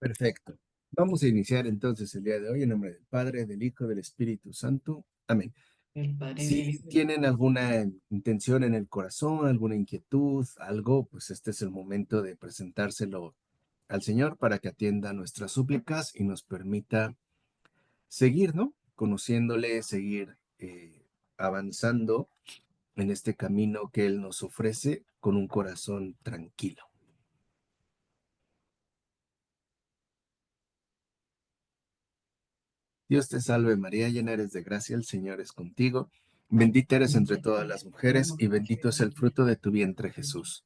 Perfecto. Vamos a iniciar entonces el día de hoy en nombre del Padre, del Hijo, del Espíritu Santo. Amén. El Padre del Si Hijo. tienen alguna intención en el corazón, alguna inquietud, algo, pues este es el momento de presentárselo al Señor para que atienda nuestras súplicas y nos permita seguir, ¿no? Conociéndole, seguir avanzando en este camino que Él nos ofrece con un corazón tranquilo. Dios te salve María, llena eres de gracia, el Señor es contigo. Bendita eres entre todas las mujeres y bendito es el fruto de tu vientre Jesús.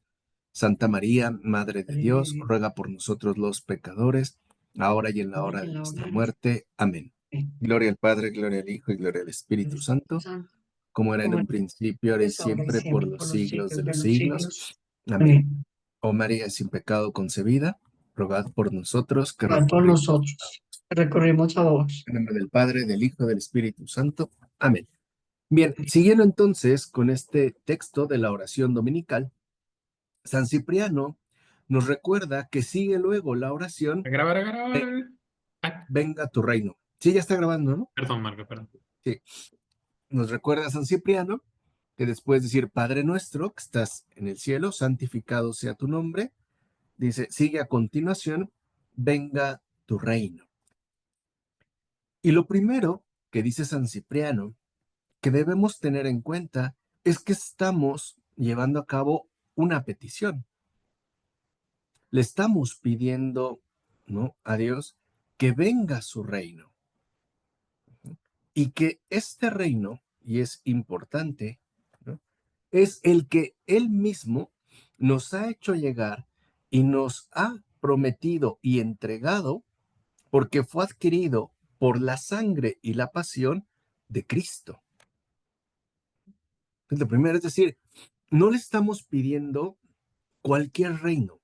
Santa María, Madre de Dios, ruega por nosotros los pecadores, ahora y en la Ahora hora y en de la hora nuestra de nuestra muerte. Amén. muerte. Gloria al Padre, gloria al Hijo y gloria al Espíritu Espíritu Santo, Santo, como era en como un principio, ahora y es ahora y siempre, por siempre, los por los siglos de siglos de los los siglos. siglos. Amén. Amén. Oh María, sin pecado concebida, rogad por nosotros que Rogad por recurrimos nosotros. Recurrimos a vos. en nombre del Padre, del Hijo y del Espíritu Santo. Amén. Bien, siguiendo entonces con este texto de la oración dominical, San Cipriano nos recuerda que sigue luego la oración, A grabar, a grabar. Ah, venga tu reino. Sí, ya está grabando, ¿no? perdón, Marco, perdón. Sí. Nos recuerda San Cipriano que después de decir, Padre nuestro, que estás en el cielo, santificado sea tu nombre, dice, sigue a continuación, venga tu reino. Y lo primero que dice San Cipriano que debemos tener en cuenta es que estamos llevando a cabo una petición. Le estamos pidiendo, ¿no?, a Dios que venga su reino y que este reino, y es importante, ¿no?, es el que Él mismo nos ha hecho llegar y nos ha prometido y entregado porque fue adquirido por la sangre y la pasión de Cristo. Entonces, lo primero es decir, no le estamos pidiendo cualquier reino,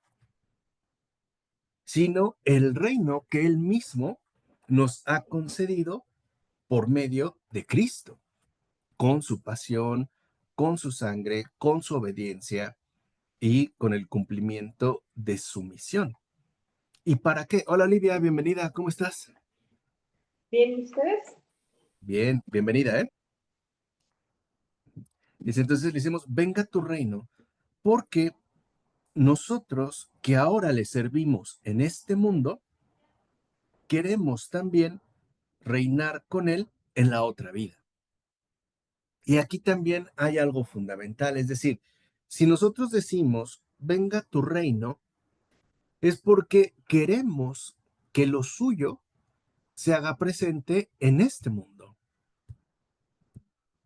sino el reino que Él mismo nos ha concedido por medio de Cristo, con su pasión, con su sangre, con su obediencia y con el cumplimiento de su misión. ¿Y para qué? Hola Olivia, bienvenida, ¿cómo estás? Bien, ¿y ustedes? Bien, bienvenida, ¿eh? Dice, entonces le decimos, venga tu reino, porque nosotros que ahora le servimos en este mundo, queremos también reinar con Él en la otra vida. Y aquí también hay algo fundamental, es decir, si nosotros decimos, venga tu reino, es porque queremos que lo suyo se haga presente en este mundo.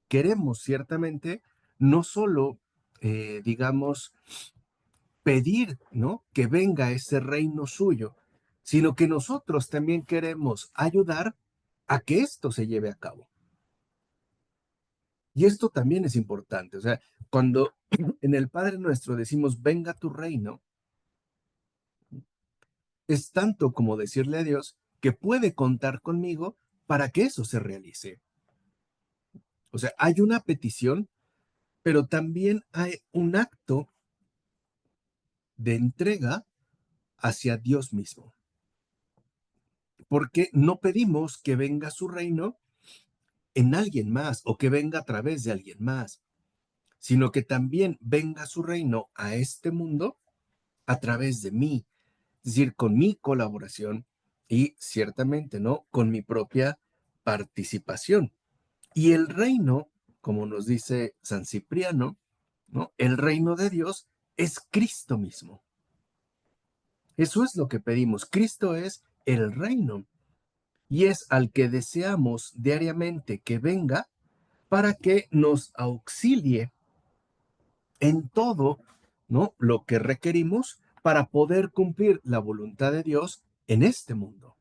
Queremos ciertamente no solo, digamos, pedir, ¿no?, que venga ese reino suyo, sino que nosotros también queremos ayudar a que esto se lleve a cabo. Y esto también es importante. O sea, cuando en el Padre Nuestro decimos, venga tu reino, es tanto como decirle a Dios que puede contar conmigo para que eso se realice. O sea, hay una petición, pero también hay un acto de entrega hacia Dios mismo. Porque no pedimos que venga su reino en alguien más o que venga a través de alguien más, sino que también venga su reino a este mundo a través de mí, es decir, con mi colaboración y ciertamente, ¿no?, con mi propia participación. Y el reino, como nos dice San Cipriano, ¿no?, el reino de Dios es Cristo mismo. Eso es lo que pedimos. Cristo es el reino y es al que deseamos diariamente que venga para que nos auxilie en todo, ¿no?, lo que requerimos para poder cumplir la voluntad de Dios en este mundo.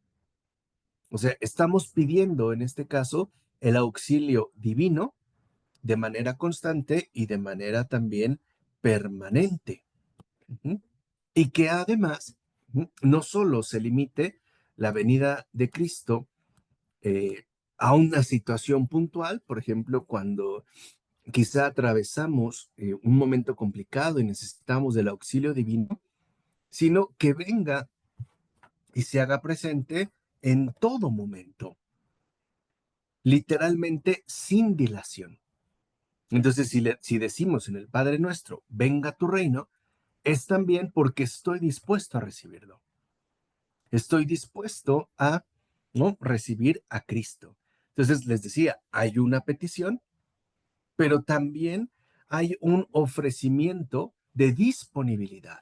O sea, estamos pidiendo en este caso el auxilio divino de manera constante y de manera también permanente. Ujú. Y que además no solo se limite la venida de Cristo a una situación puntual, por ejemplo, cuando quizá atravesamos un momento complicado y necesitamos del auxilio divino, sino que venga y se haga presente en todo momento, literalmente sin dilación. Entonces, si decimos en el Padre Nuestro, venga tu reino, es también porque estoy dispuesto a recibirlo. Estoy dispuesto a, ¿no?, recibir a Cristo. Entonces, les decía, hay una petición, pero también hay un ofrecimiento de disponibilidad.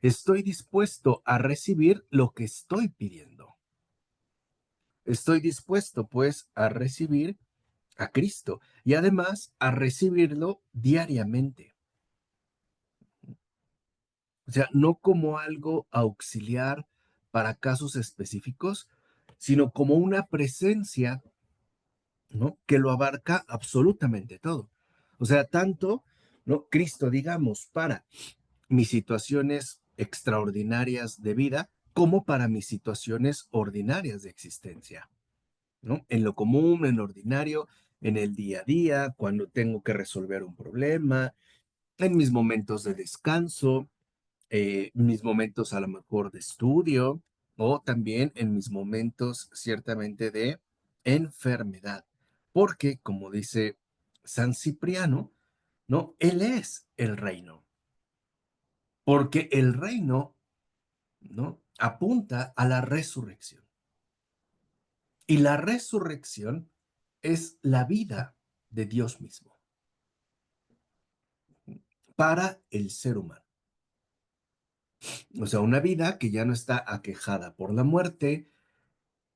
Estoy dispuesto a recibir lo que estoy pidiendo. Estoy dispuesto, pues, a recibir a Cristo y además a recibirlo diariamente. O sea, no como algo auxiliar para casos específicos, sino como una presencia, ¿no?, que lo abarca absolutamente todo. O sea, tanto, ¿no?, Cristo, digamos, para mis situaciones extraordinarias de vida, como para mis situaciones ordinarias de existencia, ¿no? En lo común, en lo ordinario, en el día a día, cuando tengo que resolver un problema, en mis momentos de descanso, mis momentos a lo mejor de estudio, o también en mis momentos ciertamente de enfermedad. Porque, como dice San Cipriano, ¿no? Él es el reino. Porque el reino, ¿no?, apunta a la resurrección. Y la resurrección es la vida de Dios mismo para el ser humano. O sea, una vida que ya no está aquejada por la muerte,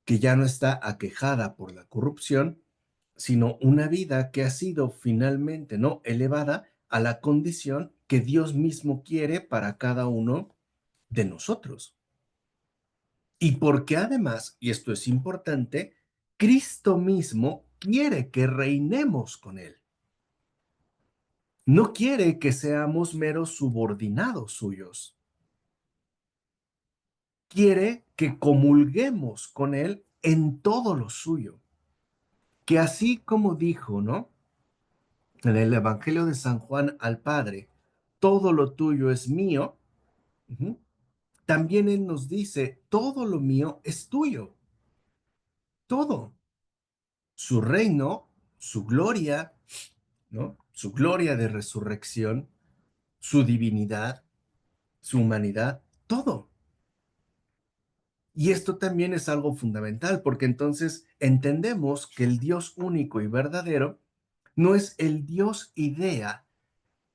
que ya no está aquejada por la corrupción, sino una vida que ha sido finalmente, ¿no?, elevada a la condición que Dios mismo quiere para cada uno de nosotros. Y porque además, y esto es importante, Cristo mismo quiere que reinemos con Él. No quiere que seamos meros subordinados suyos. Quiere que comulguemos con Él en todo lo suyo. Que así como dijo, ¿no?, en el Evangelio de San Juan al Padre, todo lo tuyo es mío, ujú, también Él nos dice, todo lo mío es tuyo. Todo. Su reino, su gloria, ¿no?, su gloria de resurrección, su divinidad, su humanidad, todo. Y esto también es algo fundamental, porque entonces entendemos que el Dios único y verdadero no es el Dios idea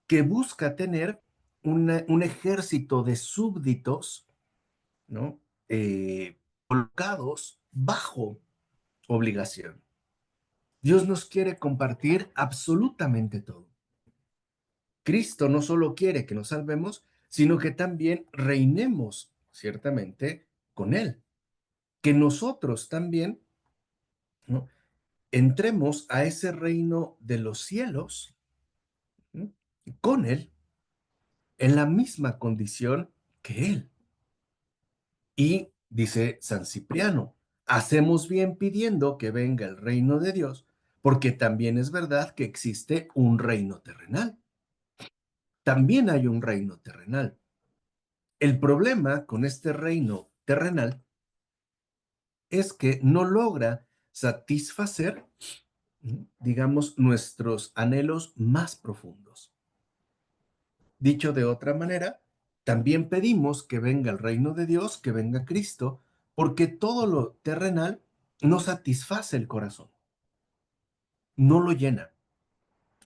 que busca tener un ejército de súbditos, ¿no?, colocados bajo obligación. Dios nos quiere compartir absolutamente todo. Cristo no solo quiere que nos salvemos, sino que también reinemos ciertamente con Él. Que nosotros también, ¿no?, entremos a ese reino de los cielos, ¿no?, con Él, en la misma condición que Él. Y dice San Cipriano, hacemos bien pidiendo que venga el reino de Dios, porque también es verdad que existe un reino terrenal. También hay un reino terrenal. El problema con este reino terrenal es que no logra satisfacer, digamos, nuestros anhelos más profundos. Dicho de otra manera, también pedimos que venga el reino de Dios, que venga Cristo, porque todo lo terrenal no satisface el corazón, no lo llena,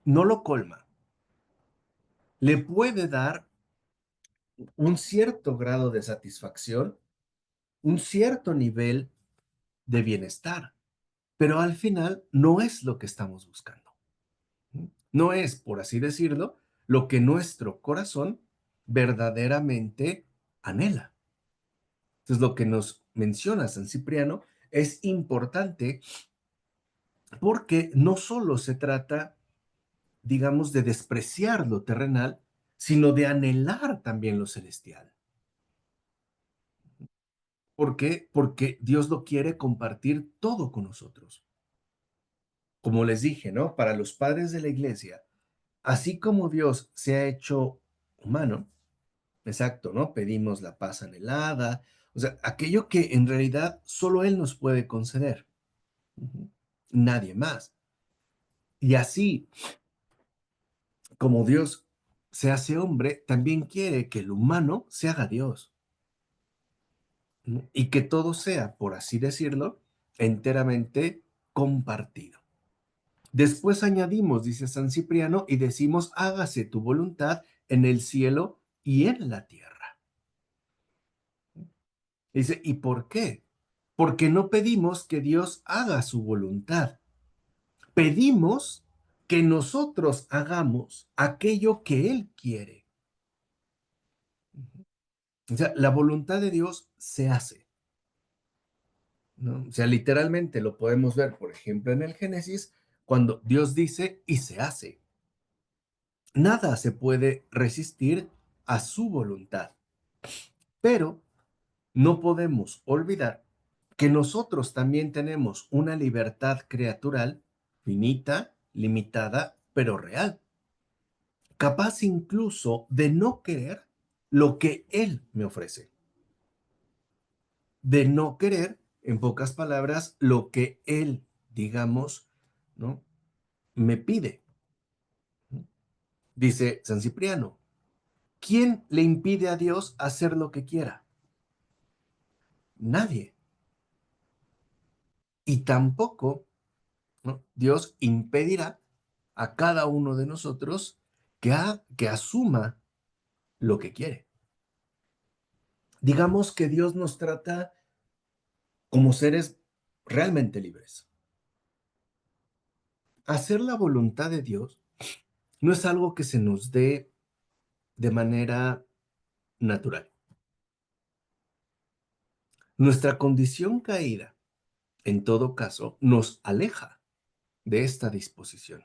no lo colma. Le puede dar un cierto grado de satisfacción, un cierto nivel de bienestar, pero al final no es lo que estamos buscando. No es, por así decirlo, lo que nuestro corazón verdaderamente anhela. Entonces, lo que nos menciona San Cipriano es importante porque no solo se trata, digamos, de despreciar lo terrenal, sino de anhelar también lo celestial. ¿Por qué? Porque Dios lo quiere compartir todo con nosotros. Como les dije, ¿no? Para los padres de la iglesia, así como Dios se ha hecho humano, exacto, ¿no? Pedimos la paz anhelada, O sea, aquello que en realidad solo Él nos puede conceder. Ujú. Nadie más. Y así como Dios se hace hombre, también quiere que el humano se haga Dios, ¿no? Y que todo sea, por así decirlo, enteramente compartido. Después añadimos, dice San Cipriano, y decimos, hágase tu voluntad en el cielo y en la tierra. Dice, ¿y por qué? Porque no pedimos que Dios haga su voluntad. Pedimos que nosotros hagamos aquello que Él quiere. O sea, la voluntad de Dios se hace, ¿no? O sea, literalmente lo podemos ver, por ejemplo, en el Génesis, cuando Dios dice y se hace. Nada se puede resistir a su voluntad, pero no podemos olvidar que nosotros también tenemos una libertad creatural finita, limitada, pero real, capaz incluso de no querer lo que Él me ofrece, de no querer, en pocas palabras, lo que Él, digamos, ¿no? Me pide. Dice San Cipriano, ¿quién le impide a Dios hacer lo que quiera? Nadie. Y tampoco, ¿no? Dios impedirá a cada uno de nosotros que asuma lo que quiere. Digamos que Dios nos trata como seres realmente libres. Hacer la voluntad de Dios no es algo que se nos dé de manera natural. Nuestra condición caída, en todo caso, nos aleja de esta disposición.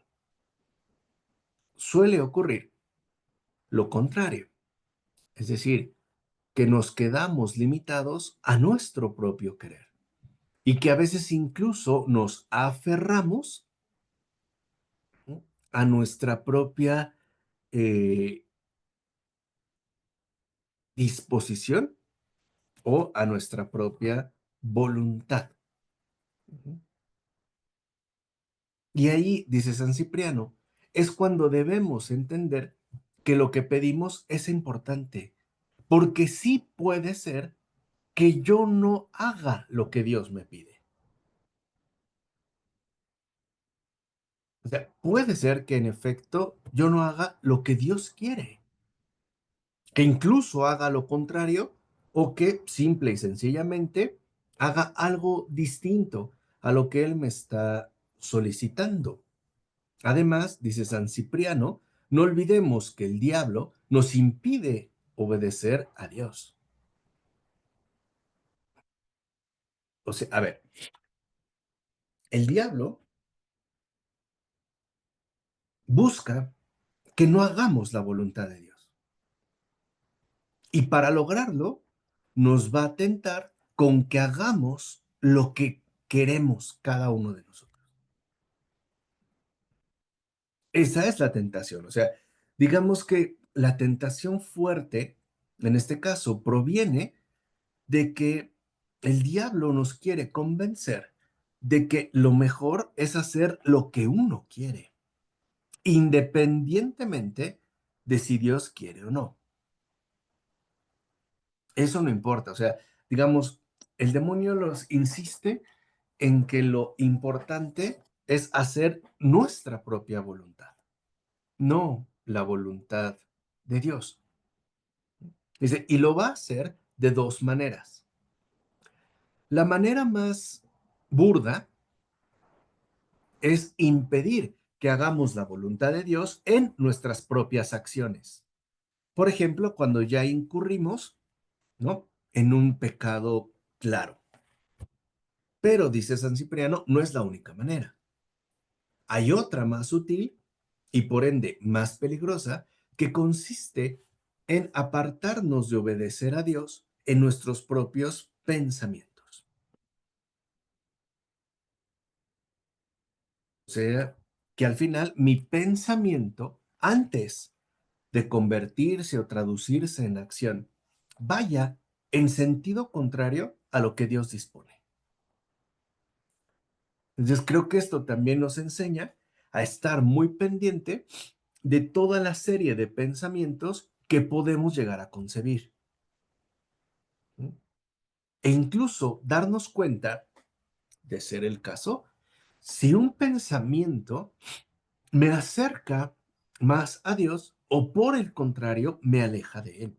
Suele ocurrir lo contrario, es decir, que nos quedamos limitados a nuestro propio querer y que a veces incluso nos aferramos, ¿no? A nuestra propia eh, disposición o a nuestra propia voluntad. Y ahí, dice San Cipriano, es cuando debemos entender que lo que pedimos es importante, porque sí puede ser que yo no haga lo que Dios me pide. O sea, puede ser que en efecto yo no haga lo que Dios quiere, que incluso haga lo contrario o que simple y sencillamente haga algo distinto a lo que Él me está solicitando. Además, dice San Cipriano, no olvidemos que el diablo nos impide obedecer a Dios. O sea, a ver, el diablo busca que no hagamos la voluntad de Dios. Y para lograrlo, nos va a tentar con que hagamos lo que queremos cada uno de nosotros. Esa es la tentación. O sea, digamos que la tentación fuerte, en este caso, proviene de que el diablo nos quiere convencer de que lo mejor es hacer lo que uno quiere, independientemente de si Dios quiere o no. Eso no importa. O sea, digamos, el demonio nos insiste en que lo importante es hacer nuestra propia voluntad, no la voluntad de Dios. Dice, y lo va a hacer de dos maneras. La manera más burda es impedir que hagamos la voluntad de Dios en nuestras propias acciones. Por ejemplo, cuando ya incurrimos, ¿no? En un pecado claro. Pero, dice San Cipriano, no es la única manera. Hay otra más sutil y por ende más peligrosa que consiste en apartarnos de obedecer a Dios en nuestros propios pensamientos. O sea, que al final mi pensamiento, antes de convertirse o traducirse en acción, vaya en sentido contrario a lo que Dios dispone. Entonces creo que esto también nos enseña a estar muy pendiente de toda la serie de pensamientos que podemos llegar a concebir. ¿Sí? E incluso darnos cuenta, de ser el caso, si un pensamiento me acerca más a Dios o por el contrario me aleja de Él.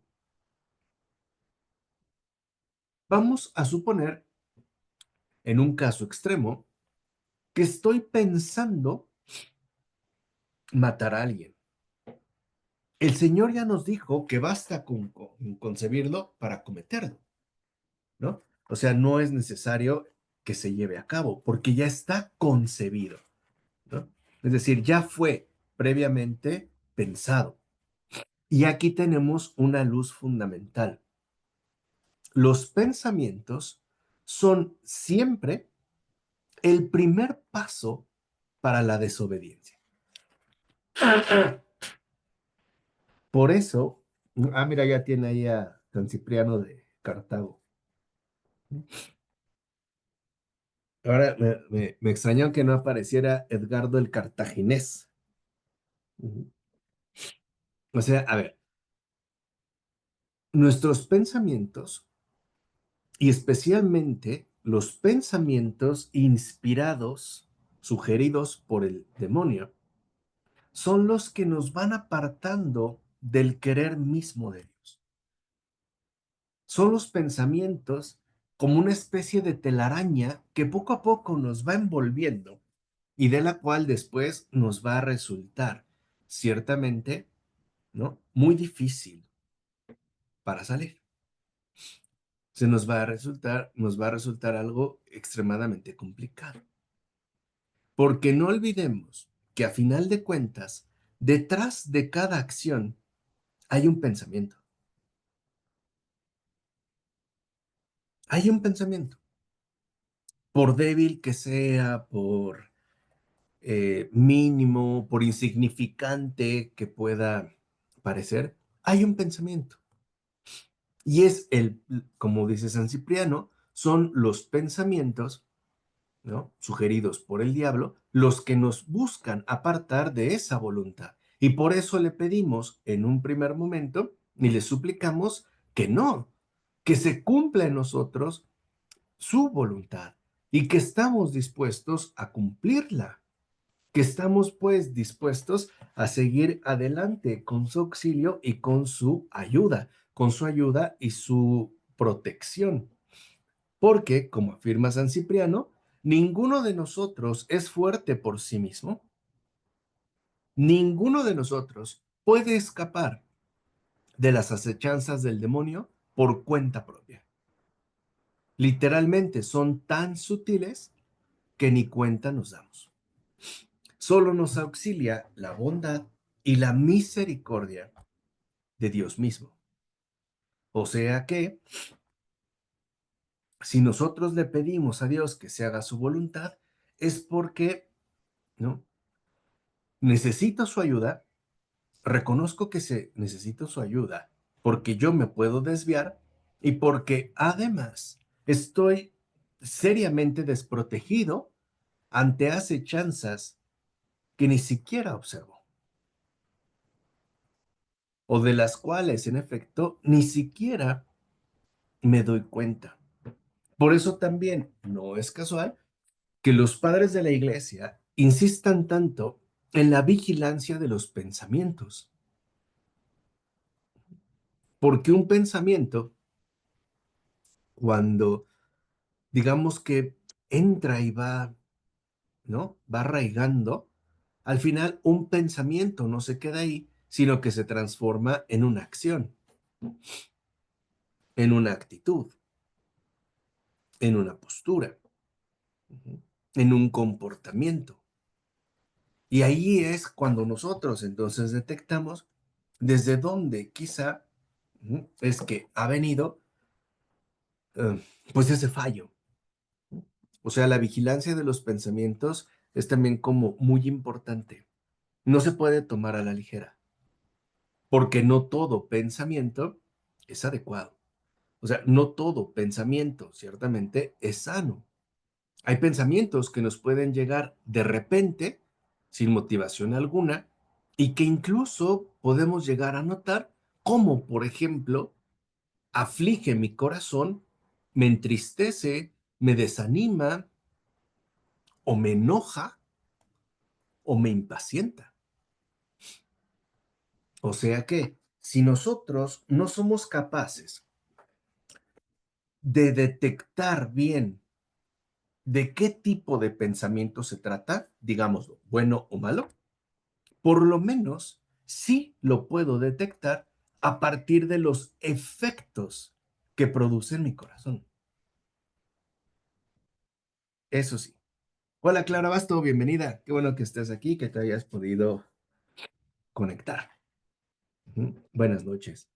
Vamos a suponer, en un caso extremo, que estoy pensando matar a alguien. El Señor ya nos dijo que basta con concebirlo para cometerlo, ¿no? O sea, no es necesario que se lleve a cabo porque ya está concebido, ¿no? Es decir, ya fue previamente pensado. Y aquí tenemos una luz fundamental. Los pensamientos son siempre el primer paso para la desobediencia. Por eso, mira, ya tiene ahí a San Cipriano de Cartago. Ahora me extrañó que no apareciera Edgardo el Cartaginés. O sea, a ver, nuestros pensamientos y especialmente los pensamientos inspirados, sugeridos por el demonio, son los que nos van apartando del querer mismo de Dios. Son los pensamientos como una especie de telaraña que poco a poco nos va envolviendo y de la cual después nos va a resultar ciertamente, ¿no? Muy difícil para salir. Nos va a resultar algo extremadamente complicado. Porque no olvidemos que a final de cuentas, detrás de cada acción hay un pensamiento. Hay un pensamiento. Por débil que sea, por mínimo, por insignificante que pueda parecer, hay un pensamiento. Y es como dice San Cipriano, son los pensamientos, ¿no? Sugeridos por el diablo, los que nos buscan apartar de esa voluntad. Y por eso le pedimos en un primer momento y le suplicamos que no, que se cumpla en nosotros su voluntad y que estamos dispuestos a cumplirla, que estamos pues dispuestos a seguir adelante con su auxilio y con su ayuda y su protección. Porque, como afirma San Cipriano, ninguno de nosotros es fuerte por sí mismo. Ninguno de nosotros puede escapar de las acechanzas del demonio por cuenta propia. Literalmente son tan sutiles que ni cuenta nos damos. Solo nos auxilia la bondad y la misericordia de Dios mismo. O sea que, si nosotros le pedimos a Dios que se haga su voluntad, es porque, ¿no? Necesito su ayuda, reconozco que necesito su ayuda, porque yo me puedo desviar y porque además estoy seriamente desprotegido ante acechanzas que ni siquiera observo, o de las cuales, en efecto, ni siquiera me doy cuenta. Por eso también no es casual que los padres de la iglesia insistan tanto en la vigilancia de los pensamientos. Porque un pensamiento, cuando digamos que entra y va, ¿no? Va arraigando, al final un pensamiento no se queda ahí, sino que se transforma en una acción, en una actitud, en una postura, en un comportamiento. Y ahí es cuando nosotros entonces detectamos desde dónde quizá es que ha venido pues ese fallo. O sea, la vigilancia de los pensamientos es también como muy importante. No se puede tomar a la ligera, porque no todo pensamiento es adecuado. O sea, no todo pensamiento ciertamente es sano. Hay pensamientos que nos pueden llegar de repente, sin motivación alguna, y que incluso podemos llegar a notar como, por ejemplo, aflige mi corazón, me entristece, me desanima, o me enoja, o me impacienta. O sea que si nosotros no somos capaces de detectar bien de qué tipo de pensamiento se trata, digámoslo, bueno o malo, por lo menos sí lo puedo detectar a partir de los efectos que produce en mi corazón. Eso sí. Hola Clara Basto, bienvenida. Qué bueno que estés aquí, que te hayas podido conectar. Buenas noches.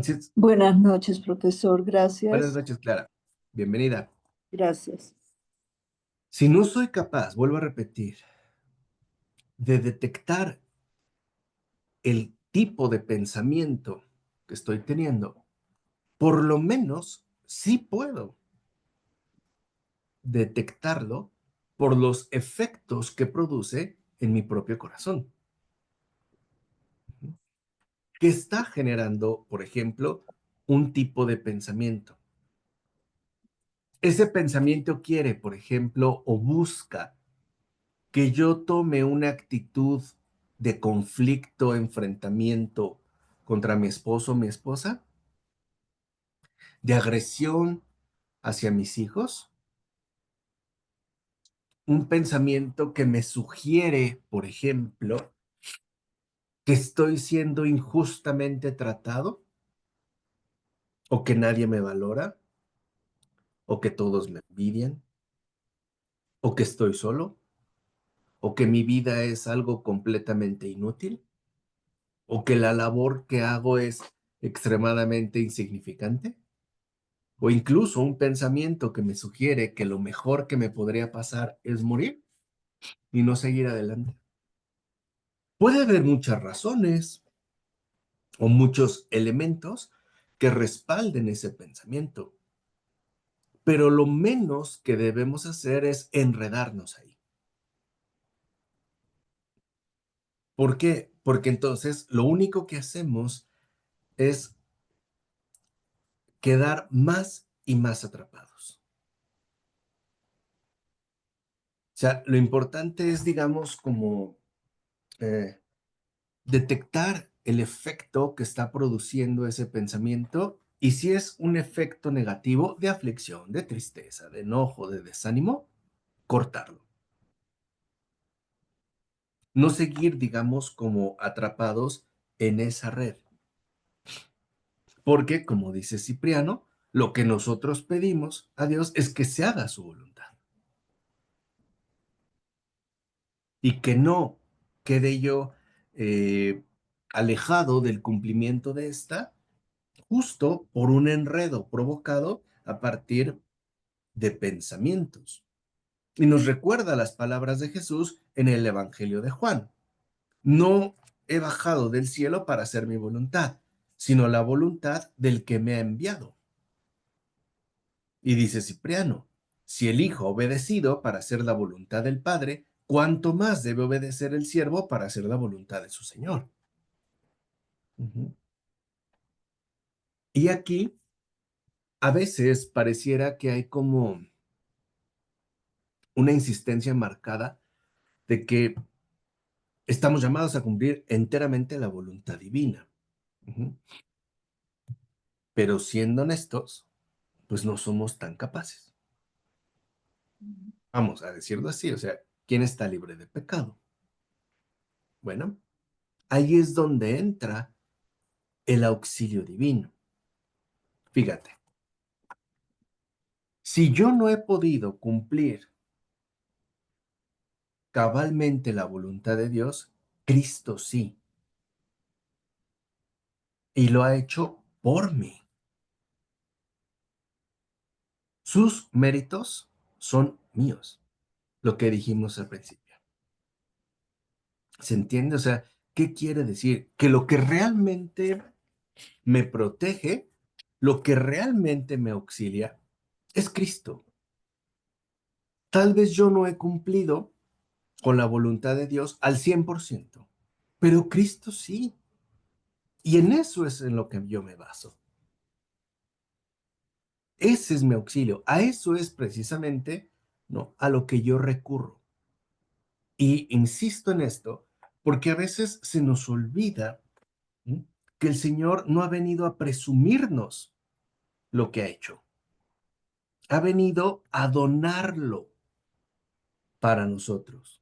Sí, Buenas noches, profesor. buenas Gracias. noches, Clara. Bienvenida. Gracias. Si no soy capaz, vuelvo a repetir, de detectar el tipo de pensamiento que estoy teniendo, por lo menos sí puedo detectarlo por los efectos que produce en mi propio corazón. Que está generando, por ejemplo, un tipo de pensamiento. Ese pensamiento quiere, por ejemplo, o busca que yo tome una actitud de conflicto, enfrentamiento contra mi esposo o mi esposa, de agresión hacia mis hijos, un pensamiento que me sugiere, por ejemplo, que estoy siendo injustamente tratado o que nadie me valora o que todos me envidian o que estoy solo o que mi vida es algo completamente inútil o que la labor que hago es extremadamente insignificante o incluso un pensamiento que me sugiere que lo mejor que me podría pasar es morir y no seguir adelante. Puede haber muchas razones o muchos elementos que respalden ese pensamiento, pero lo menos que debemos hacer es enredarnos ahí. ¿Por qué? Porque entonces lo único que hacemos es quedar más y más atrapados. O sea, lo importante es, digamos, como detectar el efecto que está produciendo ese pensamiento y si es un efecto negativo de aflicción, de tristeza, de enojo, de desánimo, cortarlo. No seguir, digamos, como atrapados en esa red. Porque, como dice Cipriano, lo que nosotros pedimos a Dios es que se haga su voluntad. Y que no quede yo alejado del cumplimiento de esta, justo por un enredo provocado a partir de pensamientos. Y nos recuerda las palabras de Jesús en el Evangelio de Juan. No he bajado del cielo para hacer mi voluntad, sino la voluntad del que me ha enviado. Y dice Cipriano, si el Hijo ha obedecido para hacer la voluntad del Padre, ¿cuánto más debe obedecer el siervo para hacer la voluntad de su Señor? Y aquí, a veces pareciera que hay como una insistencia marcada de que estamos llamados a cumplir enteramente la voluntad divina. Pero siendo honestos, pues no somos tan capaces. Vamos a decirlo así, o sea, ¿quién está libre de pecado? Bueno, ahí es donde entra el auxilio divino. Fíjate, si yo no he podido cumplir cabalmente la voluntad de Dios, Cristo sí, y lo ha hecho por mí. Sus méritos son míos, lo que dijimos al principio. ¿Se entiende? O sea, ¿qué quiere decir? Que lo que realmente me protege lo que realmente me auxilia es Cristo. Tal vez yo no he cumplido con la voluntad de Dios al 100%, pero Cristo sí. Y en eso es en lo que yo me baso. Ese es mi auxilio. A eso es precisamente, ¿no?, a lo que yo recurro. Y insisto en esto porque a veces se nos olvida, ¿sí?, que el Señor no ha venido a presumirnos lo que ha hecho. Ha venido a donarlo para nosotros.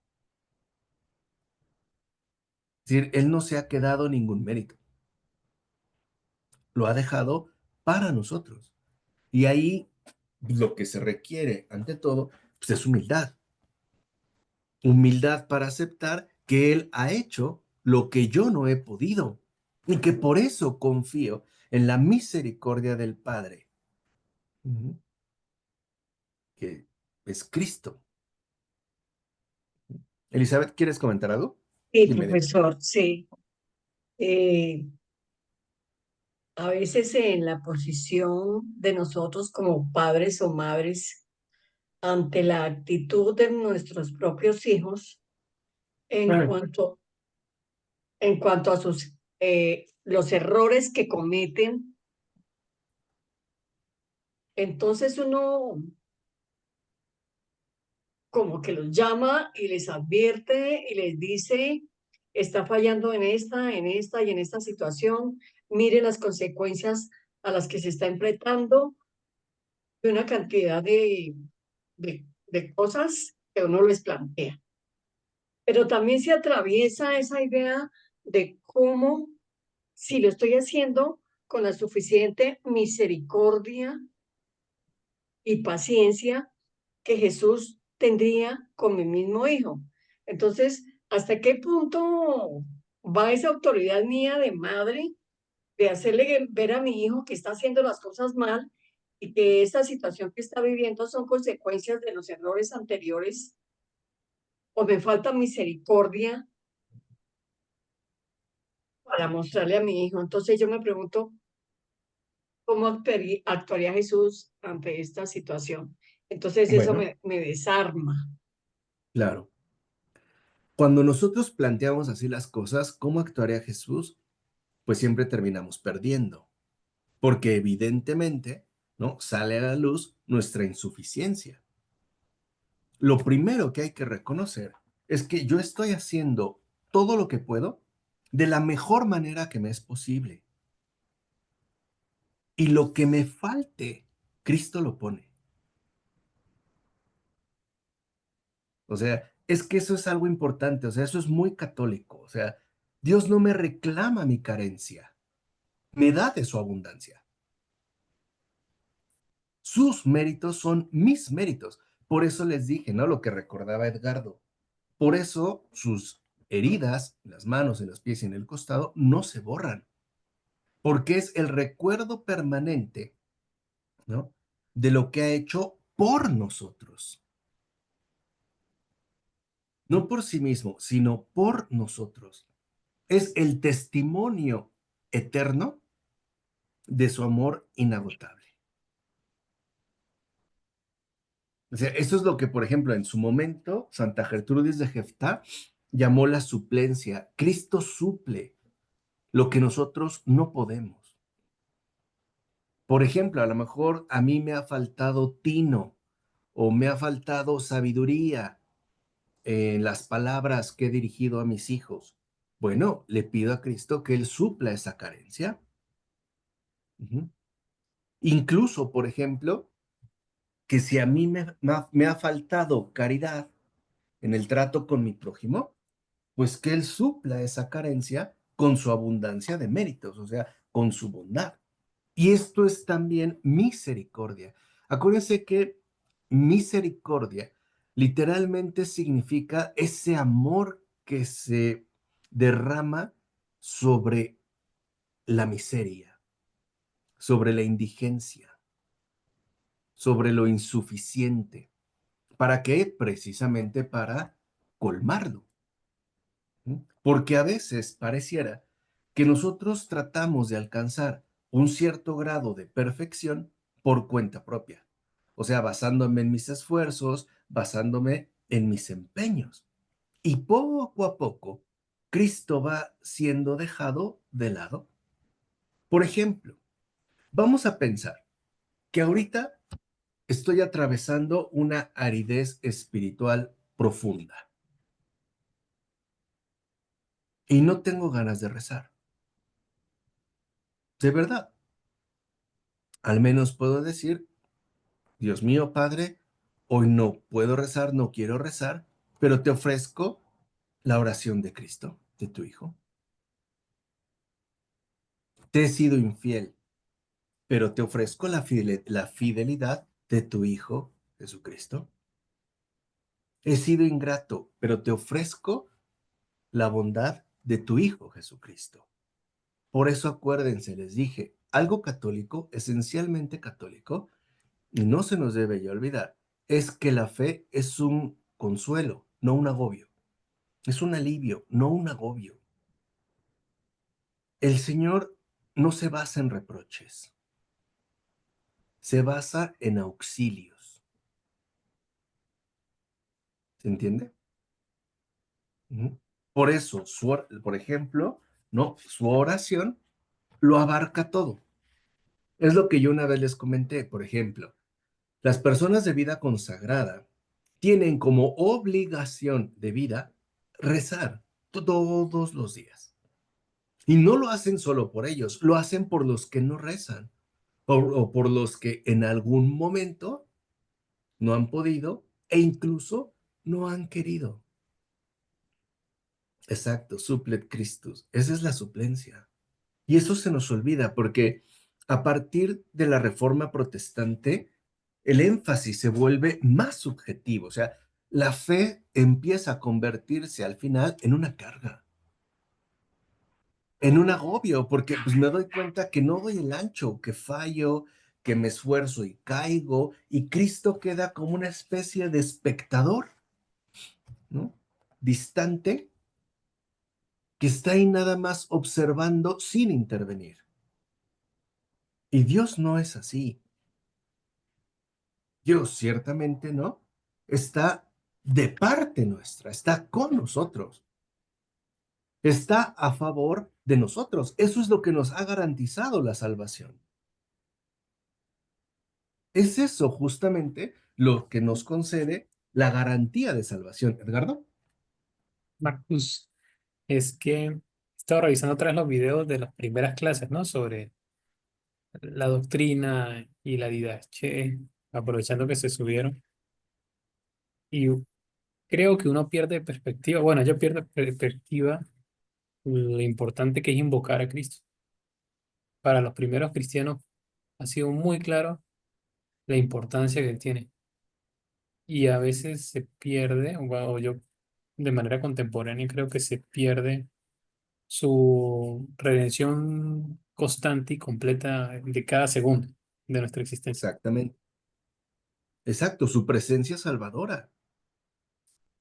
Es decir, Él no se ha quedado ningún mérito. Lo ha dejado para nosotros. Y ahí lo que se requiere, ante todo, pues es humildad. Humildad para aceptar que Él ha hecho lo que yo no he podido y que por eso confío en la misericordia del Padre, que es Cristo. Elizabeth, ¿quieres comentar algo? Sí, Dime, dime. profesor, sí. Eh, a veces en la posición de nosotros como padres o madres ante la actitud de nuestros propios hijos en cuanto, en cuanto a sus los errores que cometen, entonces uno como que los llama y les advierte y les dice, está fallando en esta situación, mire las consecuencias a las que se está enfrentando, de una cantidad de cosas que uno les plantea. Pero también se atraviesa esa idea de cómo, si lo estoy haciendo con la suficiente misericordia y paciencia que Jesús tendría con mi mismo hijo. Entonces, ¿hasta qué punto va esa autoridad mía de madre de hacerle ver a mi hijo que está haciendo las cosas mal y que esta situación que está viviendo son consecuencias de los errores anteriores, o me falta misericordia para mostrarle a mi hijo? Entonces yo me pregunto, ¿cómo actuaría Jesús ante esta situación? Entonces eso Bueno, me desarma. claro. Cuando nosotros planteamos así las cosas, ¿cómo actuaría Jesús? Pues siempre terminamos perdiendo, porque evidentemente, ¿no?, sale a la luz nuestra insuficiencia. Lo primero que hay que reconocer es que yo estoy haciendo todo lo que puedo de la mejor manera que me es posible. Y lo que me falte, Cristo lo pone. O sea, es que eso es algo importante, o sea, eso es muy católico. O sea, Dios no me reclama mi carencia, me da de su abundancia. Sus méritos son mis méritos. Por eso les dije, ¿no?, lo que recordaba Edgardo. Por eso sus heridas, en las manos, en los pies y en el costado, no se borran, porque es el recuerdo permanente, ¿no?, de lo que ha hecho por nosotros. No por sí mismo, sino por nosotros. Es el testimonio eterno de su amor inagotable. O sea, eso es lo que, por ejemplo, en su momento, Santa Gertrudis de Jeftá llamó la suplencia. Cristo suple lo que nosotros no podemos. Por ejemplo, a lo mejor a mí me ha faltado tino o me ha faltado sabiduría en las palabras que he dirigido a mis hijos. Bueno, le pido a Cristo que Él supla esa carencia. Ujú. Incluso, por ejemplo, que si a mí me ha faltado caridad en el trato con mi prójimo, pues que Él supla esa carencia con su abundancia de méritos, o sea, con su bondad. Y esto es también misericordia. Acuérdense que misericordia literalmente significa ese amor que se derrama sobre la miseria, sobre la indigencia, sobre lo insuficiente. ¿Para qué? Precisamente para colmarlo. ¿Sí? Porque a veces pareciera que nosotros tratamos de alcanzar un cierto grado de perfección por cuenta propia. O sea, basándome en mis esfuerzos, basándome en mis empeños. Y poco a poco, Cristo va siendo dejado de lado. Por ejemplo, vamos a pensar que ahorita estoy atravesando una aridez espiritual profunda y no tengo ganas de rezar. De verdad, al menos puedo decir, Dios mío, Padre, hoy no puedo rezar, no quiero rezar, pero te ofrezco la oración de Cristo, de tu Hijo. Te he sido infiel, pero te ofrezco la fidelidad de tu Hijo, Jesucristo. He sido ingrato, pero te ofrezco la bondad de tu Hijo, Jesucristo. Por eso acuérdense, les dije, algo católico, esencialmente católico, y no se nos debe ya olvidar, es que la fe es un consuelo, no un agobio. Es un alivio, no un agobio. El Señor no se basa en reproches, se basa en auxilios. ¿Se entiende? Ujú. Por eso, por ejemplo, ¿no? Su oración lo abarca todo. Es lo que yo una vez les comenté, por ejemplo. Las personas de vida consagrada tienen como obligación de vida rezar todos los días. Y no lo hacen solo por ellos, lo hacen por los que no rezan o por los que en algún momento no han podido e incluso no han querido. Exacto, supplet Christus. Esa es la suplencia. Y eso se nos olvida porque a partir de la Reforma Protestante, el énfasis se vuelve más subjetivo. O sea, la fe empieza a convertirse al final en una carga, en un agobio, porque pues me doy cuenta que no doy el ancho, que fallo, que me esfuerzo y caigo, y Cristo queda como una especie de espectador, ¿no? Distante, que está ahí nada más observando sin intervenir. Y Dios no es así. Dios ciertamente no. Está de parte nuestra, está con nosotros, está a favor de nosotros. Eso es lo que nos ha garantizado la salvación. Es eso justamente lo que nos concede la garantía de salvación. Edgardo. Marcus, es que he estado revisando otra vez los videos de las primeras clases, ¿no? Sobre la doctrina y la didache, aprovechando que se subieron. Y creo que uno pierde perspectiva. Bueno, yo pierdo perspectiva lo importante que es invocar a Cristo. Para los primeros cristianos ha sido muy claro la importancia que tiene. Y a veces se pierde, o yo de manera contemporánea creo que se pierde su redención constante y completa de cada segundo de nuestra existencia. Exactamente. Exacto, su presencia salvadora.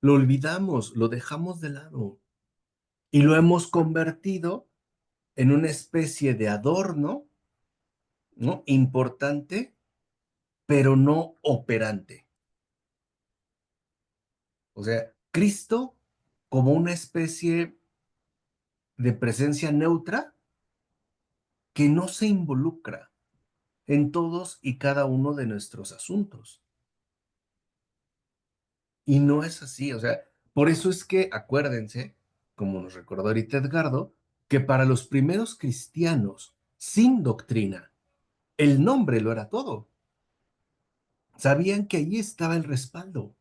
Lo olvidamos, lo dejamos de lado y lo hemos convertido en una especie de adorno, ¿no? Importante, pero no operante. O sea, Cristo como una especie de presencia neutra que no se involucra en todos y cada uno de nuestros asuntos. Y no es así, o sea, por eso es que acuérdense, como nos recordó ahorita Edgardo, que para los primeros cristianos sin doctrina, el nombre lo era todo. Sabían que allí estaba el respaldo.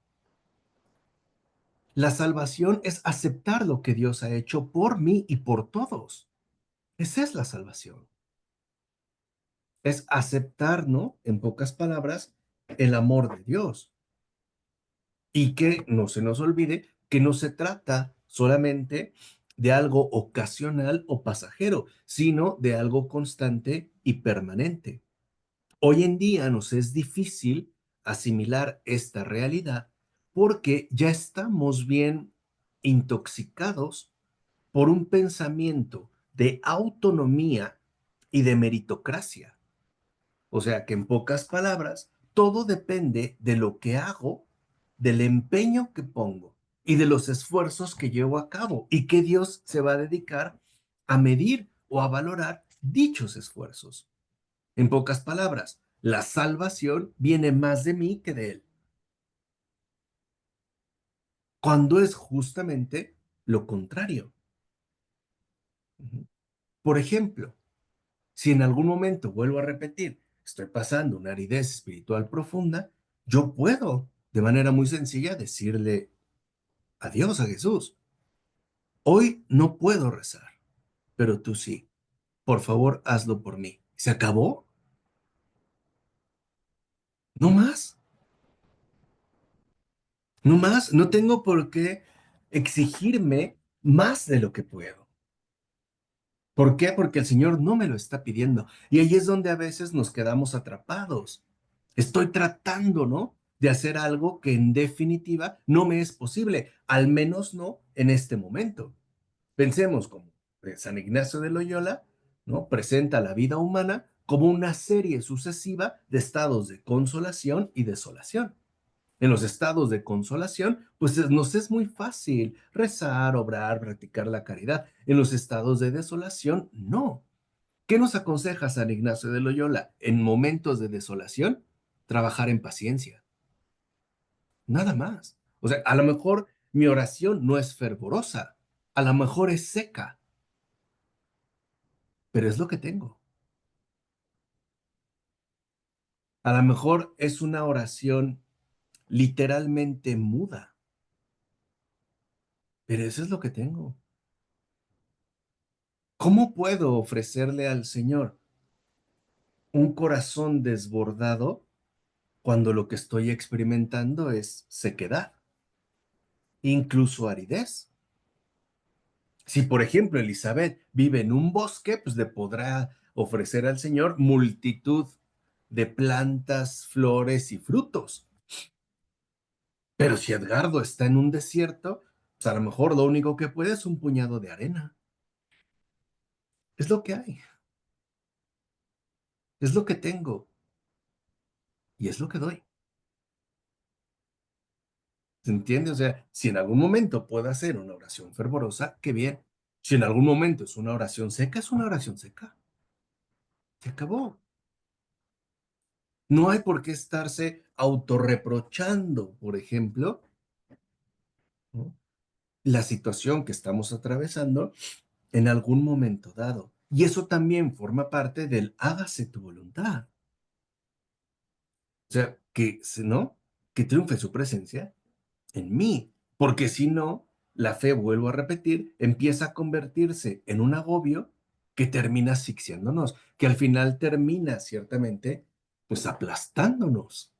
La salvación es aceptar lo que Dios ha hecho por mí y por todos. Esa es la salvación. Es aceptar, ¿no? En pocas palabras, el amor de Dios. Y que no se nos olvide que no se trata solamente de algo ocasional o pasajero, sino de algo constante y permanente. Hoy en día nos es difícil asimilar esta realidad porque ya estamos bien intoxicados por un pensamiento de autonomía y de meritocracia. O sea que en pocas palabras, todo depende de lo que hago, del empeño que pongo y de los esfuerzos que llevo a cabo y que Dios se va a dedicar a medir o a valorar dichos esfuerzos. En pocas palabras, la salvación viene más de mí que de Él, cuando es justamente lo contrario. Por ejemplo, si en algún momento, vuelvo a repetir, estoy pasando una aridez espiritual profunda, yo puedo, de manera muy sencilla, decirle adiós a Jesús. Hoy no puedo rezar, pero tú sí. Por favor, hazlo por mí. ¿Se acabó? No más. No más. No tengo por qué exigirme más de lo que puedo. ¿Por qué? Porque el Señor no me lo está pidiendo. Y ahí es donde a veces nos quedamos atrapados. Estoy tratando, ¿no? De hacer algo que en definitiva no me es posible, al menos no en este momento. Pensemos como San Ignacio de Loyola, ¿no? Presenta la vida humana como una serie sucesiva de estados de consolación y desolación. En los estados de consolación, pues nos es muy fácil rezar, obrar, practicar la caridad. En los estados de desolación, no. ¿Qué nos aconseja San Ignacio de Loyola? En momentos de desolación, trabajar en paciencia. Nada más. O sea, a lo mejor mi oración no es fervorosa, a lo mejor es seca, pero es lo que tengo. A lo mejor es una oración literalmente muda, pero eso es lo que tengo. ¿Cómo puedo ofrecerle al Señor un corazón desbordado cuando lo que estoy experimentando es sequedad, incluso aridez? Si, por ejemplo, Elizabeth vive en un bosque, pues le podrá ofrecer al Señor multitud de plantas, flores y frutos. Pero si Edgardo está en un desierto, pues a lo mejor lo único que puede es un puñado de arena. Es lo que hay, es lo que tengo y es lo que doy. ¿Se entiende? O sea, si en algún momento puedo hacer una oración fervorosa, qué bien. Si en algún momento es una oración seca, es una oración seca. Se acabó. No hay por qué estarse autorreprochando, por ejemplo, ¿no? La situación que estamos atravesando en algún momento dado. Y eso también forma parte del hágase tu voluntad. O sea, que, ¿no? Que triunfe su presencia en mí, porque si no, la fe, vuelvo a repetir, empieza a convertirse en un agobio que termina asfixiándonos, que al final termina ciertamente, pues aplastándonos.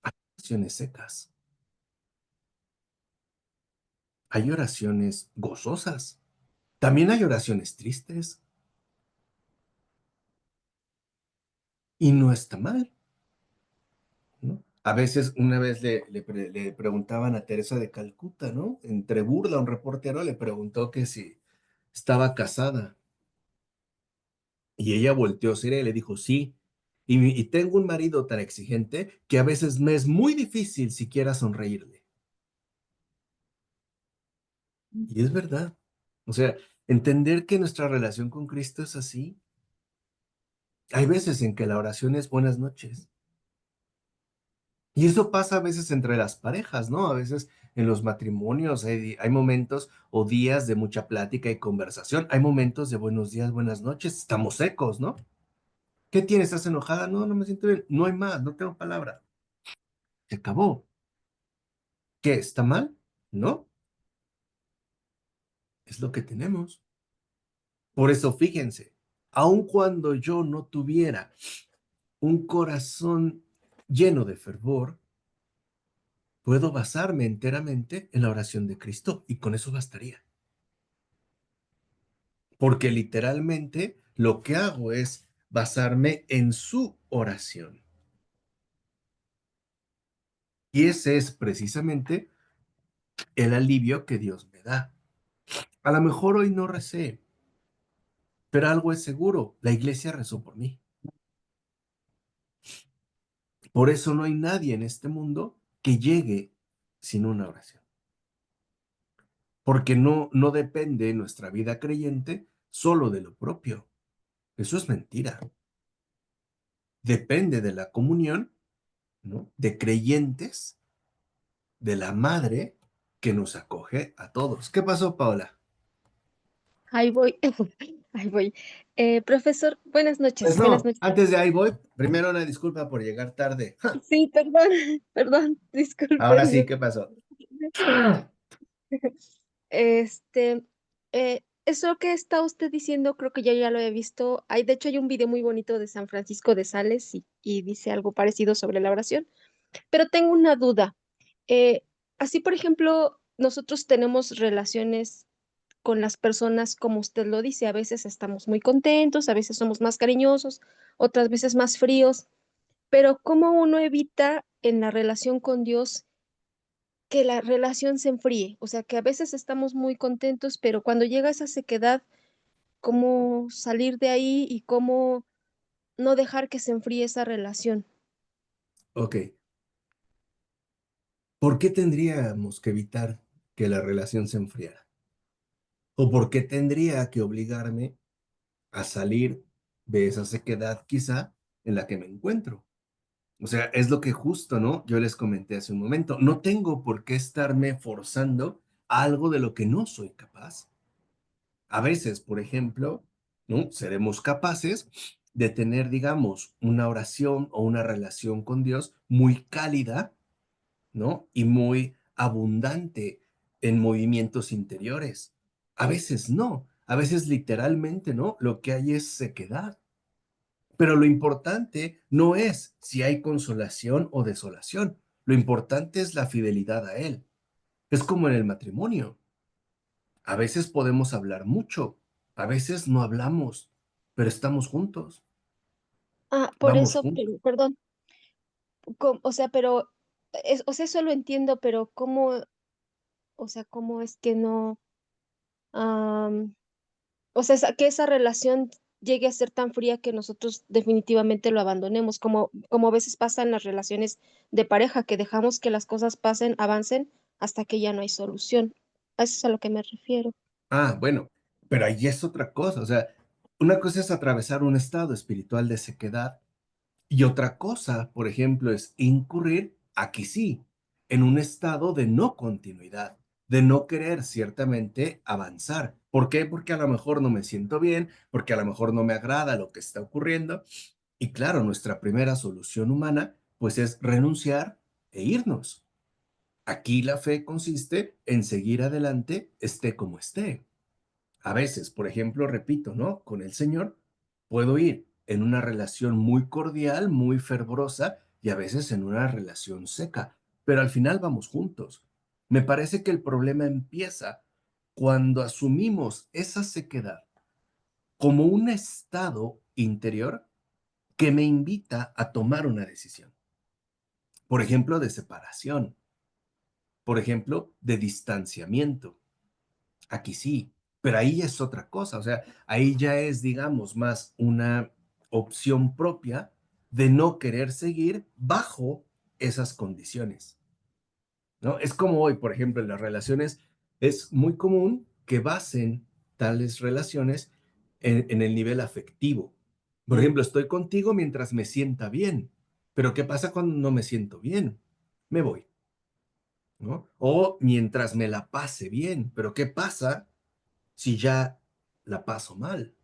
Hay oraciones secas, hay oraciones gozosas, también hay oraciones tristes y no está mal, ¿no? A veces, una vez le preguntaban a Teresa de Calcuta, ¿no? Entre burla, un reportero le preguntó que si estaba casada. Y ella volteó seria y le dijo, sí. Y tengo un marido tan exigente que a veces me es muy difícil siquiera sonreírle. Y es verdad. O sea, entender que nuestra relación con Cristo es así. Hay veces en que la oración es buenas noches. Y eso pasa a veces entre las parejas, ¿no? A veces en los matrimonios hay momentos o días de mucha plática y conversación. Hay momentos de buenos días, buenas noches. Estamos secos, ¿no? ¿Qué tienes? ¿Estás enojada? No, no me siento bien. No hay más, no tengo palabra. Se acabó. ¿Qué está mal? No, es lo que tenemos. Por eso, fíjense, aun cuando yo no tuviera un corazón lleno de fervor, puedo basarme enteramente en la oración de Cristo y con eso bastaría. Porque literalmente lo que hago es basarme en su oración. Y ese es precisamente el alivio que Dios me da. A lo mejor hoy no recé, Pero algo es seguro, la iglesia rezó por mí. Por eso no hay nadie en este mundo que llegue sin una oración. Porque no depende nuestra vida creyente solo de lo propio. Eso es mentira. Depende de la comunión, ¿no? De creyentes, de la madre que nos acoge a todos. ¿Qué pasó, Paola? Ahí voy, ahí voy. Profesor, buenas Pues noches, buenas no, noches. antes de ahí voy, primero una disculpa por llegar tarde. Sí, perdón, perdón, Ahora sí, discúlpenme. ¿qué pasó? Este, eso que está usted diciendo, creo que yo ya lo he visto. De hecho, hay un video muy bonito de San Francisco de Sales y dice algo parecido sobre la oración. Pero tengo una duda. Eh, Así, por ejemplo, nosotros tenemos relaciones con las personas, como usted lo dice, a veces estamos muy contentos, a veces somos más cariñosos, otras veces más fríos, pero ¿cómo uno evita en la relación con Dios que la relación se enfríe? O sea, que a veces estamos muy contentos, pero cuando llega esa sequedad, ¿cómo salir de ahí y cómo no dejar que se enfríe esa relación? Ok, ¿por qué tendríamos que evitar que la relación se enfriara? ¿O por qué tendría que obligarme a salir de esa sequedad quizá en la que me encuentro? O sea, es lo que justo, ¿no? Yo les comenté hace un momento. No tengo por qué estarme forzando a algo de lo que no soy capaz. A veces, por ejemplo, ¿no? Seremos capaces de tener, digamos, una oración o una relación con Dios muy cálida, ¿no? Y muy abundante en movimientos interiores. A veces no, a veces literalmente, ¿no? Lo que hay es sequedad. Pero lo importante no es si hay consolación o desolación. Lo importante es la fidelidad a Él. Es como en el matrimonio. A veces podemos hablar mucho, a veces no hablamos, pero estamos juntos, Por vamos eso, juntos. perdón, o sea, pero, o sea, eso lo entiendo, pero ¿cómo, o sea, cómo es que no, am, o sea, que esa relación llegue a ser tan fría que nosotros definitivamente lo abandonemos, como a veces pasa en las relaciones de pareja, que dejamos que las cosas pasen, avancen hasta que ya no hay solución? A eso es a lo que me refiero. Bueno, pero ahí es otra cosa. O sea, una cosa es atravesar un estado espiritual de sequedad y otra cosa, por ejemplo, es incurrir, aquí sí, en un estado de no continuidad, de no querer ciertamente avanzar. ¿Por qué? Porque a lo mejor no me siento bien, porque a lo mejor no me agrada lo que está ocurriendo. Y claro, nuestra primera solución humana, pues es renunciar e irnos. Aquí la fe consiste en seguir adelante, esté como esté. A veces, por ejemplo, repito, ¿no? Con el Señor puedo ir en una relación muy cordial, muy fervorosa y a veces en una relación seca, pero al final vamos juntos. Me parece que el problema empieza cuando asumimos esa sequedad como un estado interior que me invita a tomar una decisión. Por ejemplo, de separación, por ejemplo, de distanciamiento. Aquí sí, pero ahí ya es otra cosa, o sea, ahí ya es, digamos, más una opción propia de no querer seguir bajo esas condiciones, ¿no? Es como hoy, por ejemplo, en las relaciones, es muy común que basen tales relaciones en el nivel afectivo. Por ejemplo, estoy contigo mientras me sienta bien, pero ¿qué pasa cuando no me siento bien? Me voy, ¿no? O mientras me la pase bien, pero ¿qué pasa si ya la paso mal?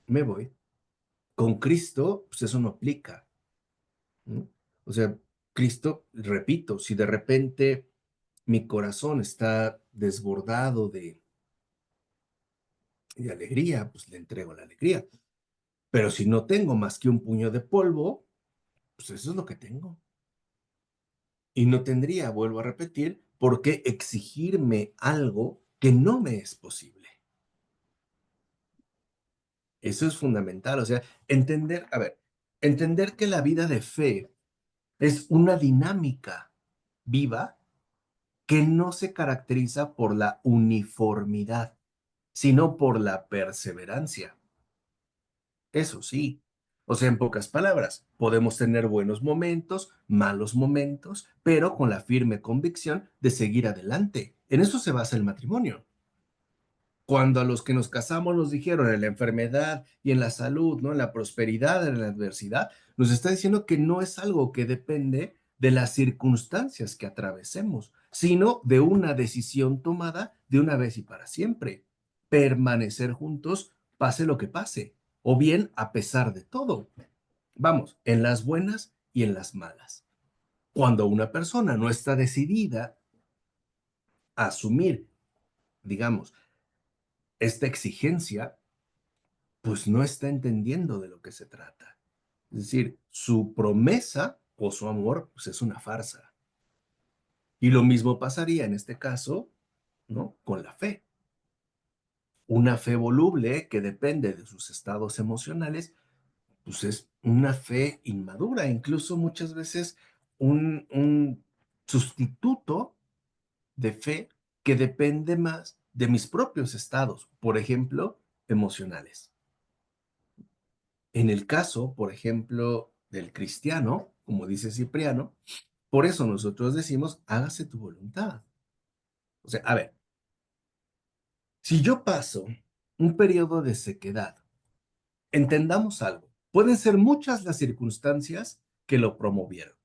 Me voy. Con Cristo, pues eso no aplica, ¿no? O sea, Cristo, repito, si de repente mi corazón está desbordado de alegría, pues le entrego la alegría. Pero si no tengo más que un puño de polvo, pues eso es lo que tengo. Y no tendría, vuelvo a repetir, por qué exigirme algo que no me es posible. Eso es fundamental. O sea, entender, a ver, entender que la vida de fe es una dinámica viva que no se caracteriza por la uniformidad, sino por la perseverancia. Eso sí. O sea, en pocas palabras, podemos tener buenos momentos, malos momentos, pero con la firme convicción de seguir adelante. En eso se basa el matrimonio. Cuando a los que nos casamos nos dijeron en la enfermedad y en la salud, ¿no? En la prosperidad, en la adversidad, nos está diciendo que no es algo que depende de las circunstancias que atravesemos, sino de una decisión tomada de una vez y para siempre. Permanecer juntos, pase lo que pase, o bien a pesar de todo. Vamos, en las buenas y en las malas. Cuando una persona no está decidida a asumir, digamos, esta exigencia, pues no está entendiendo de lo que se trata. Es decir, su promesa o su amor, pues es una farsa. Y lo mismo pasaría en este caso, ¿no? Con la fe. Una fe voluble que depende de sus estados emocionales, pues es una fe inmadura, incluso muchas veces un sustituto de fe que depende más de mis propios estados, por ejemplo, emocionales. En el caso, por ejemplo, del cristiano, como dice Cipriano, por eso nosotros decimos, hágase tu voluntad. O sea, a ver, si yo paso un periodo de sequedad, entendamos algo, pueden ser muchas las circunstancias que lo promovieron.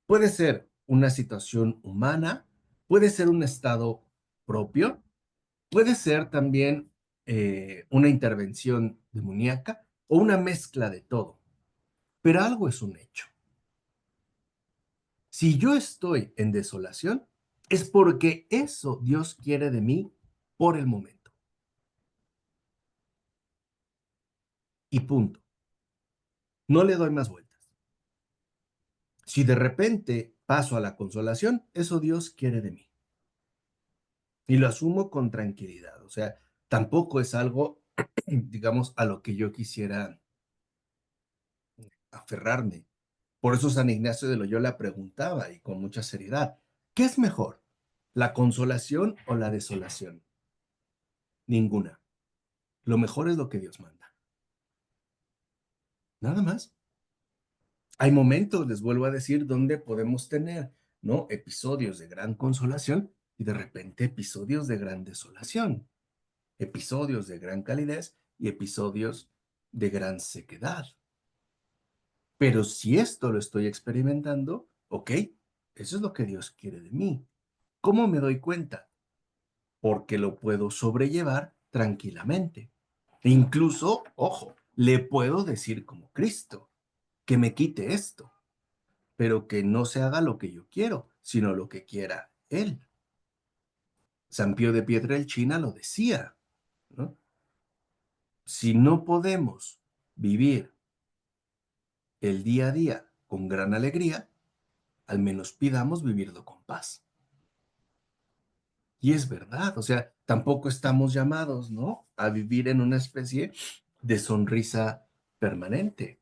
Puede ser una situación humana, puede ser un estado propio, puede ser también una intervención demoníaca o una mezcla de todo, pero algo es un hecho. Si yo estoy en desolación, es porque eso Dios quiere de mí por el momento. Y punto. No le doy más vueltas. Si de repente paso a la consolación, eso Dios quiere de mí. Y lo asumo con tranquilidad. O sea, tampoco es algo, digamos, a lo que yo quisiera aferrarme. Por eso San Ignacio de Loyola preguntaba, y con mucha seriedad, ¿qué es mejor? ¿La consolación o la desolación? Ninguna. Lo mejor es lo que Dios manda. Nada más. Hay momentos, les vuelvo a decir, donde podemos tener, ¿no? Episodios de gran consolación y de repente episodios de gran desolación, episodios de gran calidez y episodios de gran sequedad. Pero si esto lo estoy experimentando, ok, eso es lo que Dios quiere de mí. ¿Cómo me doy cuenta? Porque lo puedo sobrellevar tranquilamente. E incluso, ojo, le puedo decir como Cristo, que me quite esto, pero que no se haga lo que yo quiero, sino lo que quiera Él. San Pío de Pietrelcina lo decía, ¿no? Si no podemos vivir el día a día con gran alegría, al menos pidamos vivirlo con paz. Y es verdad, o sea, tampoco estamos llamados, ¿no? A vivir en una especie de sonrisa permanente,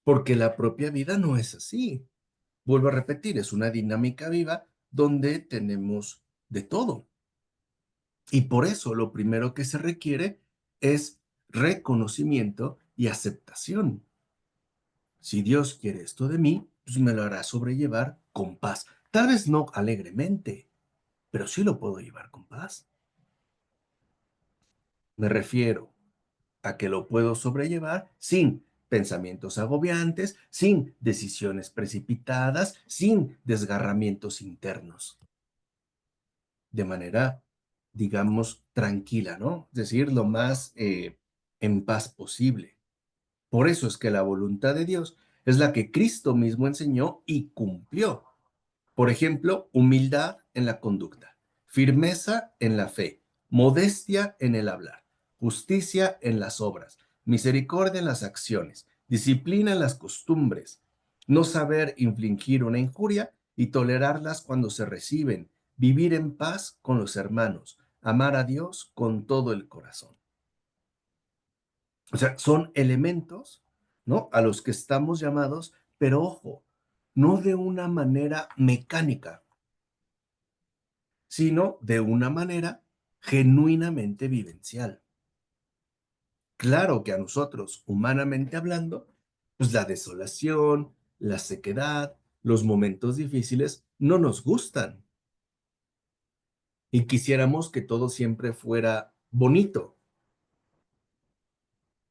porque la propia vida no es así. Vuelvo a repetir, es una dinámica viva donde tenemos de todo. Y por eso lo primero que se requiere es reconocimiento y aceptación. Si Dios quiere esto de mí, pues me lo hará sobrellevar con paz. Tal vez no alegremente, pero sí lo puedo llevar con paz. Me refiero a que lo puedo sobrellevar sin pensamientos agobiantes, sin decisiones precipitadas, sin desgarramientos internos. De manera, digamos, tranquila, ¿no? Es decir, lo más en paz posible. Por eso es que la voluntad de Dios es la que Cristo mismo enseñó y cumplió. Por ejemplo, humildad en la conducta, firmeza en la fe, modestia en el hablar, justicia en las obras, misericordia en las acciones, disciplina en las costumbres, no saber infligir una injuria y tolerarlas cuando se reciben, vivir en paz con los hermanos, amar a Dios con todo el corazón. O sea, son elementos, ¿no? A los que estamos llamados, pero ojo, no de una manera mecánica, sino de una manera genuinamente vivencial. Claro que a nosotros, humanamente hablando, pues la desolación, la sequedad, los momentos difíciles no nos gustan y quisiéramos que todo siempre fuera bonito,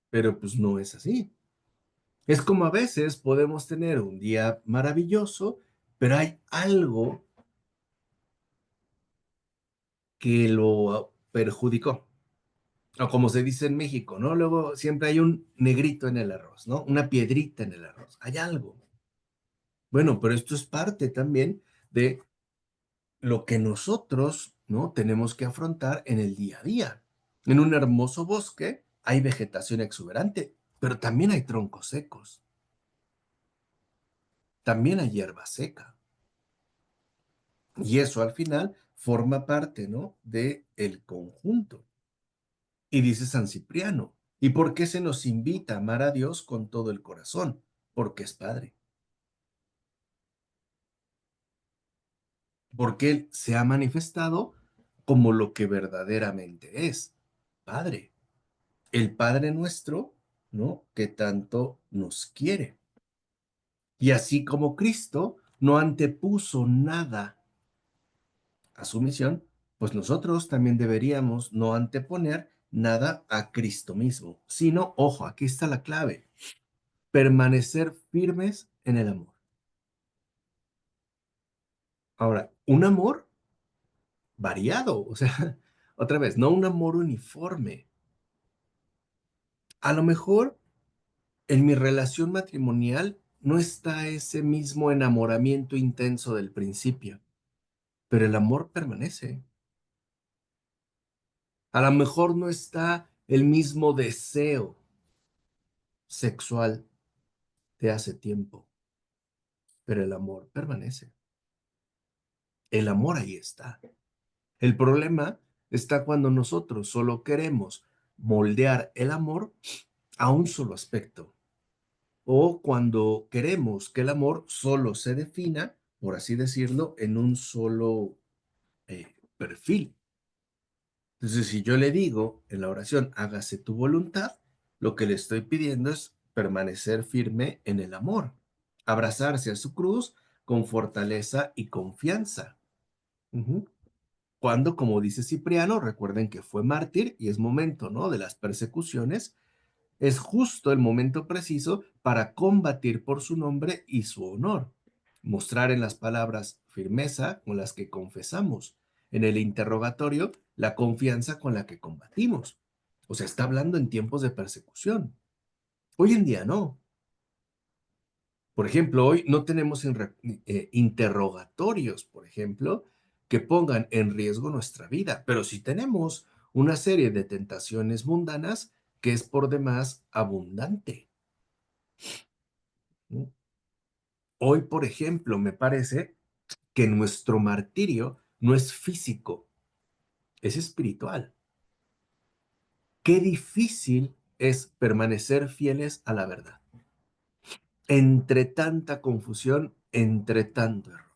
pero pues no es así. Es como a veces podemos tener un día maravilloso, pero hay algo que lo perjudicó. O como se dice en México, ¿no? Luego siempre hay un negrito en el arroz, ¿no? Una piedrita en el arroz. Hay algo. Bueno, pero esto es parte también de lo que nosotros, ¿no? Tenemos que afrontar en el día a día. En un hermoso bosque hay vegetación exuberante, pero también hay troncos secos. También hay hierba seca. Y eso al final forma parte, ¿no? De el conjunto. Y dice San Cipriano, ¿y por qué se nos invita a amar a Dios con todo el corazón? Porque es Padre. Porque Él se ha manifestado como lo que verdaderamente es, Padre. El Padre nuestro, ¿no? Que tanto nos quiere. Y así como Cristo no antepuso nada a su misión, pues nosotros también deberíamos no anteponer nada a Cristo mismo, sino, ojo, aquí está la clave, permanecer firmes en el amor. Ahora, un amor variado, o sea, otra vez, no un amor uniforme. A lo mejor en mi relación matrimonial no está ese mismo enamoramiento intenso del principio, pero el amor permanece. A lo mejor no está el mismo deseo sexual de hace tiempo, pero el amor permanece. El amor ahí está. El problema está cuando nosotros solo queremos moldear el amor a un solo aspecto, o cuando queremos que el amor solo se defina, por así decirlo, en un solo perfil. Entonces, si yo le digo en la oración, hágase tu voluntad, lo que le estoy pidiendo es permanecer firme en el amor, abrazarse a su cruz con fortaleza y confianza. Ujú. Cuando, como dice Cipriano, recuerden que fue mártir y es momento, ¿no? De las persecuciones, es justo el momento preciso para combatir por su nombre y su honor, mostrar en las palabras firmeza con las que confesamos, en el interrogatorio la confianza con la que combatimos. O sea, está hablando en tiempos de persecución. Hoy en día no. Por ejemplo, hoy no tenemos interrogatorios, por ejemplo, que pongan en riesgo nuestra vida, pero sí tenemos una serie de tentaciones mundanas que es por demás abundante. ¿No? Hoy, por ejemplo, me parece que nuestro martirio no es físico, es espiritual. Qué difícil es permanecer fieles a la verdad. Entre tanta confusión, entre tanto error.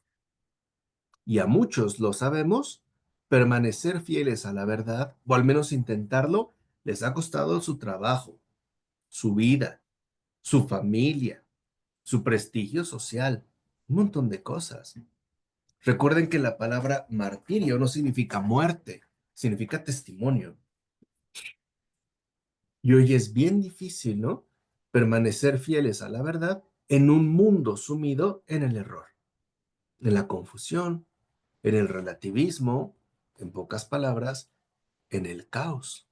Y a muchos lo sabemos, permanecer fieles a la verdad, o al menos intentarlo, les ha costado su trabajo, su vida, su familia, su prestigio social, un montón de cosas. Recuerden que la palabra martirio no significa muerte, significa testimonio. Y hoy es bien difícil, ¿no? Permanecer fieles a la verdad en un mundo sumido en el error, en la confusión, en el relativismo, en pocas palabras, en el caos.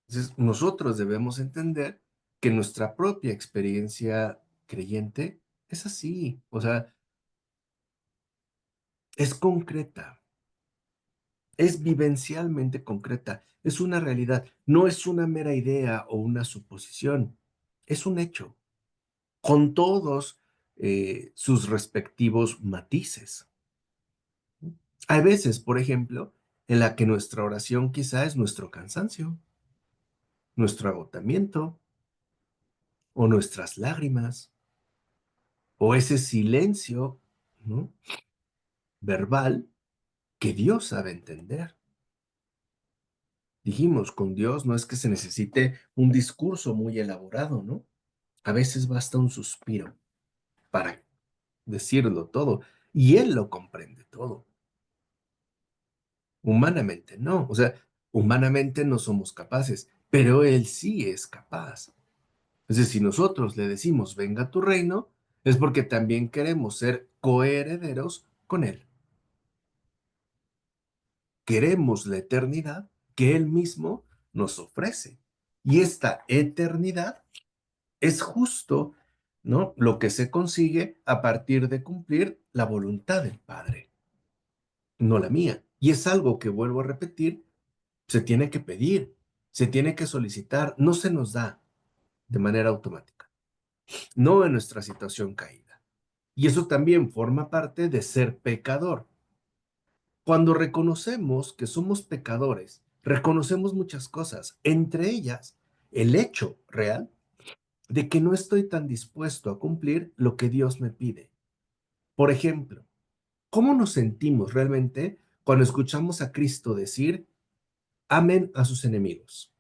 Entonces, nosotros debemos entender que nuestra propia experiencia creyente es así, o sea, es concreta. Es vivencialmente concreta, es una realidad, no es una mera idea o una suposición, es un hecho, con todos sus respectivos matices. Hay veces, por ejemplo, en la que nuestra oración quizá es nuestro cansancio, nuestro agotamiento, o nuestras lágrimas, o ese silencio, ¿no? verbal que Dios sabe entender. Dijimos, con Dios no es que se necesite un discurso muy elaborado, ¿no? A veces basta un suspiro para decirlo todo y Él lo comprende todo. Humanamente no, o sea, humanamente no somos capaces, pero Él sí es capaz. Entonces, si nosotros le decimos, venga tu reino, es porque también queremos ser coherederos con Él. Queremos la eternidad que Él mismo nos ofrece. Y esta eternidad es justo, ¿no? Lo que se consigue a partir de cumplir la voluntad del Padre, no la mía. Y es algo que, vuelvo a repetir, se tiene que pedir, se tiene que solicitar, no se nos da de manera automática, no en nuestra situación caída. Y eso también forma parte de ser pecador. Cuando reconocemos que somos pecadores, reconocemos muchas cosas, entre ellas el hecho real de que no estoy tan dispuesto a cumplir lo que Dios me pide. Por ejemplo, ¿cómo nos sentimos realmente cuando escuchamos a Cristo decir, amen a sus enemigos?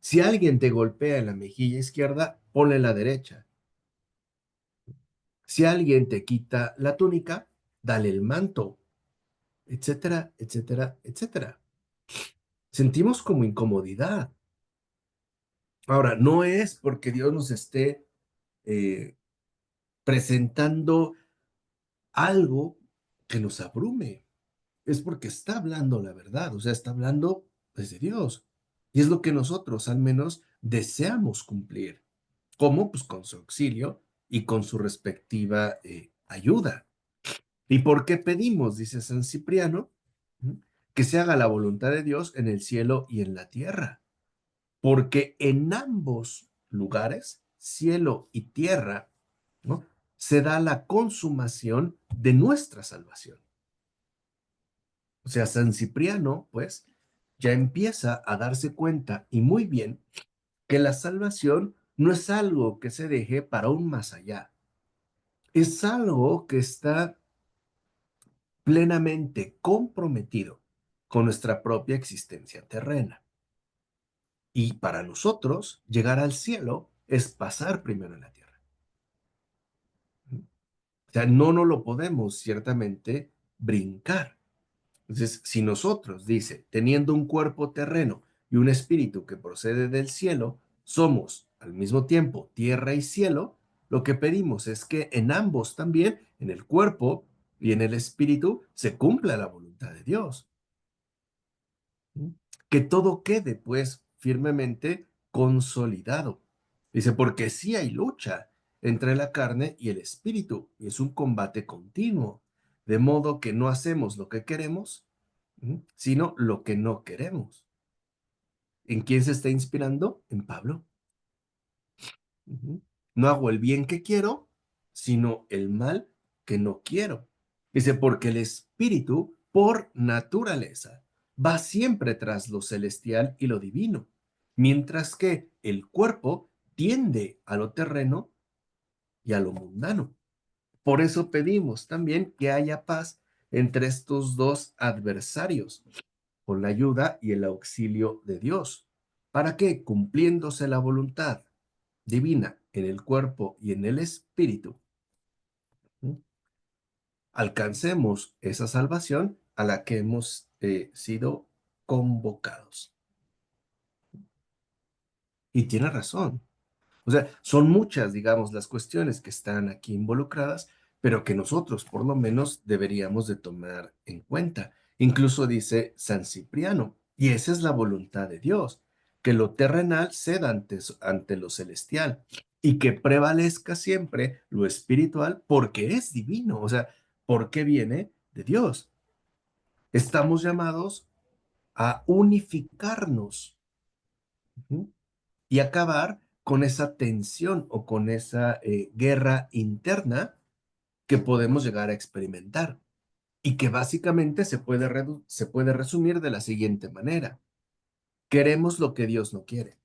Si alguien te golpea en la mejilla izquierda, ponle la derecha. Si alguien te quita la túnica, dale el manto, etcétera, etcétera, etcétera. Sentimos como incomodidad. Ahora, no es porque Dios nos esté eh, presentando algo que nos abrume, es porque está hablando la verdad, o sea, está hablando desde Dios. Y es lo que nosotros al menos deseamos cumplir. ¿Cómo? Pues con su auxilio y con su respectiva ayuda. ¿Y por qué pedimos, dice San Cipriano, que se haga la voluntad de Dios en el cielo y en la tierra? Porque en ambos lugares, cielo y tierra, ¿no? Se da la consumación de nuestra salvación. O sea, San Cipriano, pues, ya empieza a darse cuenta, y muy bien, que la salvación no es algo que se deje para un más allá, es algo que está plenamente comprometido con nuestra propia existencia terrena. Y para nosotros, llegar al cielo es pasar primero en la tierra. O sea, no nos lo podemos ciertamente brincar. Entonces, si nosotros, dice, teniendo un cuerpo terreno y un espíritu que procede del cielo, somos al mismo tiempo tierra y cielo, lo que pedimos es que en ambos también, en el cuerpo y en el espíritu, se cumpla la voluntad de Dios. Que todo quede, pues, firmemente consolidado. Dice, porque sí hay lucha entre la carne y el espíritu, y es un combate continuo, de modo que no hacemos lo que queremos, sino lo que no queremos. ¿En quién se está inspirando? En Pablo. No hago el bien que quiero, sino el mal que no quiero. Dice, porque el espíritu, por naturaleza, va siempre tras lo celestial y lo divino, mientras que el cuerpo tiende a lo terreno y a lo mundano. Por eso pedimos también que haya paz entre estos dos adversarios, con la ayuda y el auxilio de Dios, para que, cumpliéndose la voluntad divina en el cuerpo y en el espíritu, alcancemos esa salvación a la que hemos sido convocados. Y tiene razón. O sea, son muchas, digamos, las cuestiones que están aquí involucradas, pero que nosotros por lo menos deberíamos de tomar en cuenta. Incluso dice San Cipriano, y esa es la voluntad de Dios, que lo terrenal ceda ante lo celestial y que prevalezca siempre lo espiritual porque es divino, o sea, porque viene de Dios. Estamos llamados a unificarnos. ¿Sí? Y acabar con esa tensión o con esa guerra interna que podemos llegar a experimentar y que básicamente se puede resumir de la siguiente manera. Queremos lo que Dios no quiere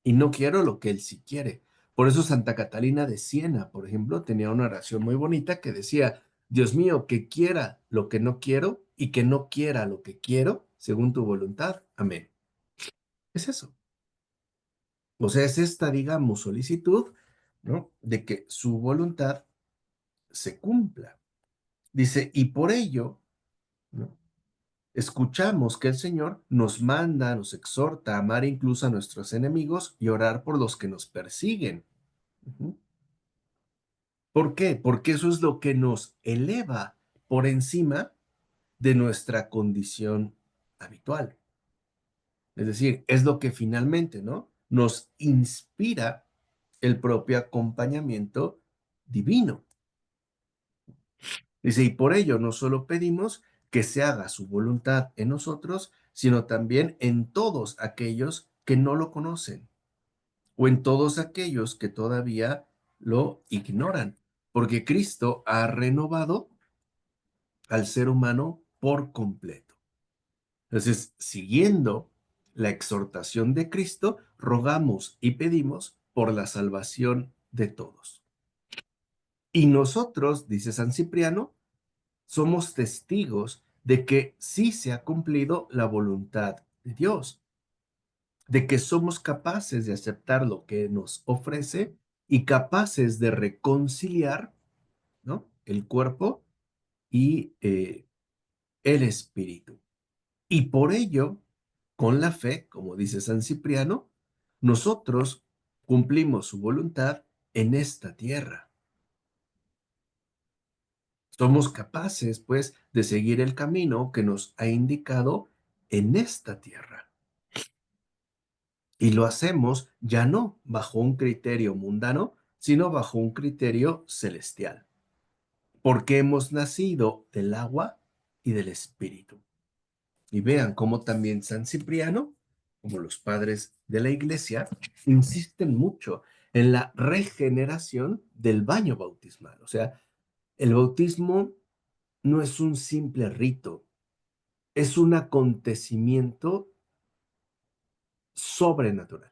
y no quiero lo que Él sí quiere. Por eso Santa Catalina de Siena, por ejemplo, tenía una oración muy bonita que decía, Dios mío, que quiera lo que no quiero y que no quiera lo que quiero, según tu voluntad. Amén. Es eso. O sea, es esta, digamos, solicitud, ¿no? De que su voluntad se cumpla. Dice, y por ello, ¿no? Escuchamos que el Señor nos manda, nos exhorta a amar incluso a nuestros enemigos y orar por los que nos persiguen. Ujú. ¿Por qué? Porque eso es lo que nos eleva por encima de nuestra condición habitual. Es decir, es lo que finalmente, ¿no? Nos inspira el propio acompañamiento divino. Dice, y por ello no solo pedimos que se haga su voluntad en nosotros, sino también en todos aquellos que no lo conocen o en todos aquellos que todavía lo ignoran, porque Cristo ha renovado al ser humano por completo. Entonces, siguiendo la exhortación de Cristo, rogamos y pedimos por la salvación de todos. Y nosotros, dice San Cipriano, somos testigos de que sí se ha cumplido la voluntad de Dios, de que somos capaces de aceptar lo que nos ofrece y capaces de reconciliar, ¿no? El cuerpo y el espíritu. Y por ello, con la fe, como dice San Cipriano, nosotros cumplimos su voluntad en esta tierra. Somos capaces, pues, de seguir el camino que nos ha indicado en esta tierra. Y lo hacemos ya no bajo un criterio mundano, sino bajo un criterio celestial, porque hemos nacido del agua y del espíritu. Y vean cómo también San Cipriano, como los padres de la iglesia, insisten mucho en la regeneración del baño bautismal. O sea, el bautismo no es un simple rito, es un acontecimiento sobrenatural.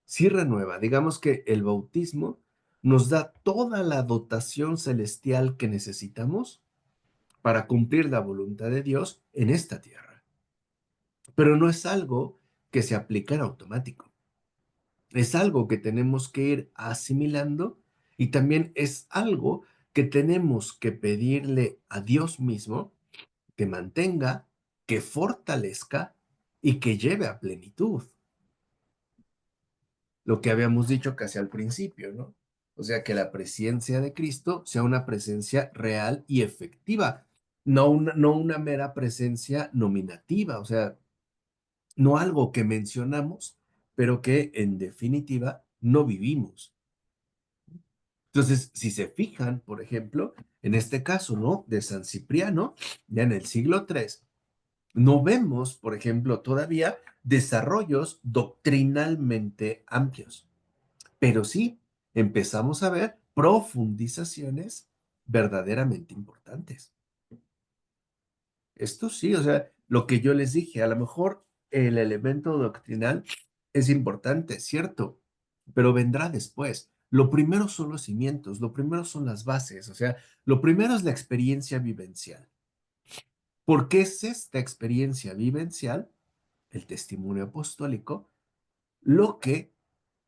Sí renueva, digamos que el bautismo nos da toda la dotación celestial que necesitamos para cumplir la voluntad de Dios en esta tierra. Pero no es algo que se aplica en automático. Es algo que tenemos que ir asimilando y también es algo que tenemos que pedirle a Dios mismo que mantenga, que fortalezca y que lleve a plenitud. Lo que habíamos dicho casi al principio, ¿no? O sea, que la presencia de Cristo sea una presencia real y efectiva, no una mera presencia nominativa, o sea, no algo que mencionamos, pero que en definitiva no vivimos. Entonces, si se fijan, por ejemplo, en este caso, ¿no? De San Cipriano, ya en el siglo III, no vemos, por ejemplo, todavía desarrollos doctrinalmente amplios, pero sí empezamos a ver profundizaciones verdaderamente importantes. Esto sí, o sea, lo que yo les dije, a lo mejor el elemento doctrinal es importante, cierto, pero vendrá después. Lo primero son los cimientos, lo primero son las bases, o sea, lo primero es la experiencia vivencial. ¿Por qué es esta experiencia vivencial, el testimonio apostólico, lo que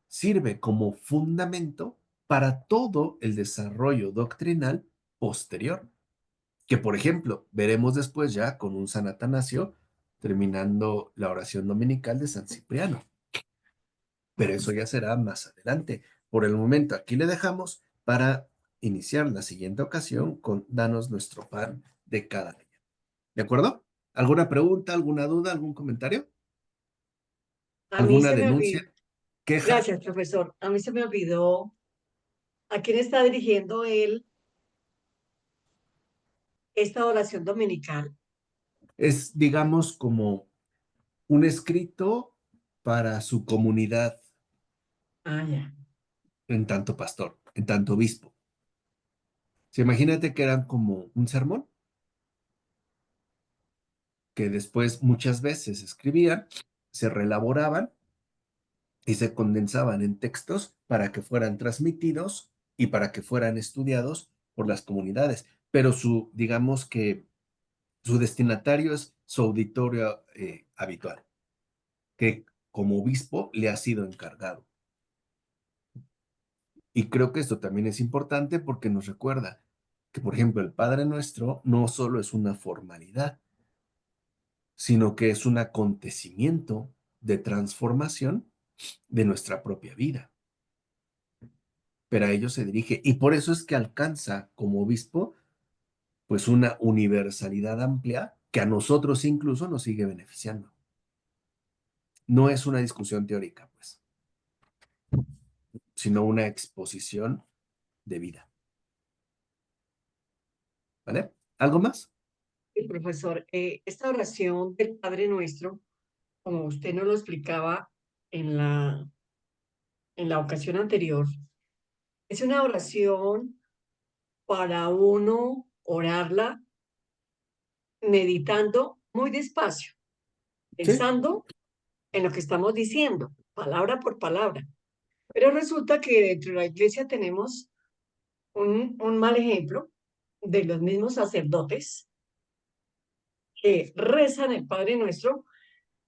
sirve como fundamento para todo el desarrollo doctrinal posterior? Que, por ejemplo, veremos después ya con un San Atanasio terminando la oración dominical de San Cipriano. Pero eso ya será más adelante. Por el momento, aquí le dejamos para iniciar la siguiente ocasión con Danos nuestro pan de cada día. ¿De acuerdo? ¿Alguna pregunta, alguna duda, algún comentario? A mí ¿Alguna se me denuncia, olvidó, queja? gracias, profesor, a mí se me olvidó a quién está dirigiendo él esta oración dominical. Es, digamos, como un escrito para su comunidad Ah, ya. en tanto pastor, en tanto obispo. Sí, imagínate que eran como un sermón que después muchas veces se escribían, se reelaboraban y se condensaban en textos para que fueran transmitidos y para que fueran estudiados por las comunidades, pero digamos que su destinatario es su auditorio habitual, que como obispo le ha sido encargado. Y creo que esto también es importante porque nos recuerda que, por ejemplo, el Padre Nuestro no solo es una formalidad, sino que es un acontecimiento de transformación de nuestra propia vida. Pero a ellos se dirige, y por eso es que alcanza como obispo, pues una universalidad amplia que a nosotros incluso nos sigue beneficiando. No es una discusión teórica, pues, sino una exposición de vida. ¿Vale? ¿Algo más? Sí, profesor, esta oración del Padre Nuestro, como usted nos lo explicaba en la ocasión anterior, es una oración para uno orarla meditando muy despacio, Sí. pensando en lo que estamos diciendo, palabra por palabra. Pero resulta que dentro de la iglesia tenemos un mal ejemplo de los mismos sacerdotes que rezan el Padre Nuestro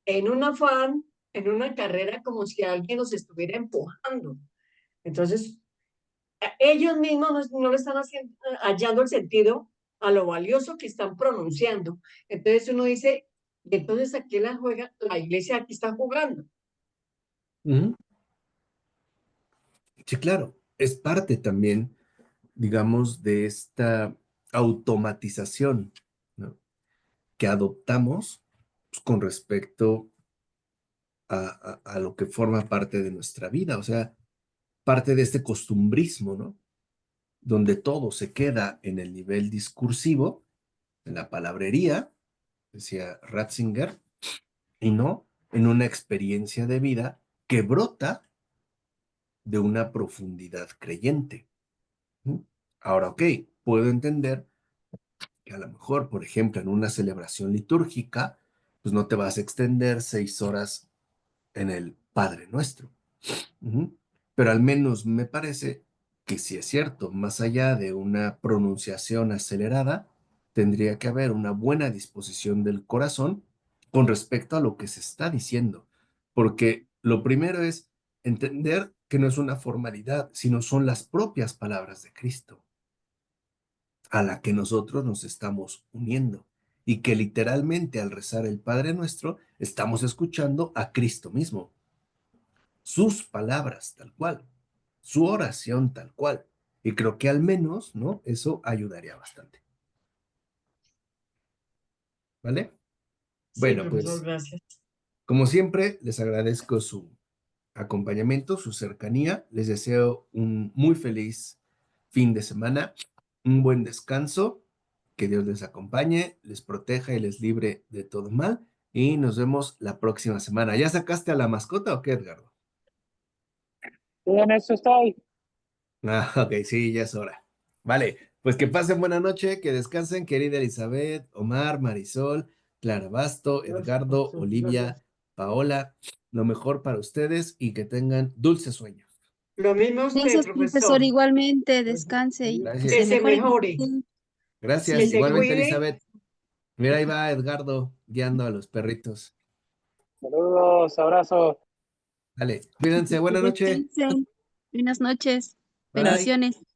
en un afán, en una carrera como si alguien los estuviera empujando. Entonces, ellos mismos no le están hallando el sentido a lo valioso que están pronunciando. Entonces uno dice, ¿y entonces aquí la iglesia aquí está jugando? Ujú. Sí, claro, es parte también, digamos, de esta automatización, ¿no?, que adoptamos pues, con respecto a lo que forma parte de nuestra vida, o sea, parte de este costumbrismo, ¿no? Donde todo se queda en el nivel discursivo, en la palabrería, decía Ratzinger, y no en una experiencia de vida que brota de una profundidad creyente. ¿Mm? Ahora, ok, puedo entender que a lo mejor, por ejemplo, en una celebración litúrgica, pues no te vas a extender 6 horas en el Padre Nuestro. Ujú. Pero al menos me parece que si es cierto, más allá de una pronunciación acelerada, tendría que haber una buena disposición del corazón con respecto a lo que se está diciendo. Porque lo primero es entender que no es una formalidad, sino son las propias palabras de Cristo a la que nosotros nos estamos uniendo. Y que literalmente al rezar el Padre Nuestro, estamos escuchando a Cristo mismo, sus palabras tal cual, su oración tal cual. Y creo que al menos, ¿no? Eso ayudaría bastante. ¿Vale? Sí, Bueno, profesor, pues gracias. como siempre, les agradezco su acompañamiento, su cercanía. Les deseo un muy feliz fin de semana, un buen descanso, que Dios les acompañe, les proteja y les libre de todo mal. Y nos vemos la próxima semana. ¿Ya sacaste a la mascota o qué, Edgardo? Y en eso estoy. Ah, ok, sí, ya es hora. Vale, pues que pasen buena noche, que descansen, querida Elizabeth, Omar, Marisol, Clara Basto, Gracias, Edgardo, profesor, Olivia, gracias. Paola. Lo mejor para ustedes y que tengan dulces sueños. Lo mismo a usted, Gracias, profesor. profesor, Igualmente, descanse y que se Gracias. se mejore mejore, mucho. que Gracias. Sí. se Igualmente, cuide. Elizabeth. Mira, ahí va Edgardo guiando a los perritos. Saludos, abrazos. Dale, cuídense, buena noche. Descansen. Buenas noches. Bye. Bendiciones.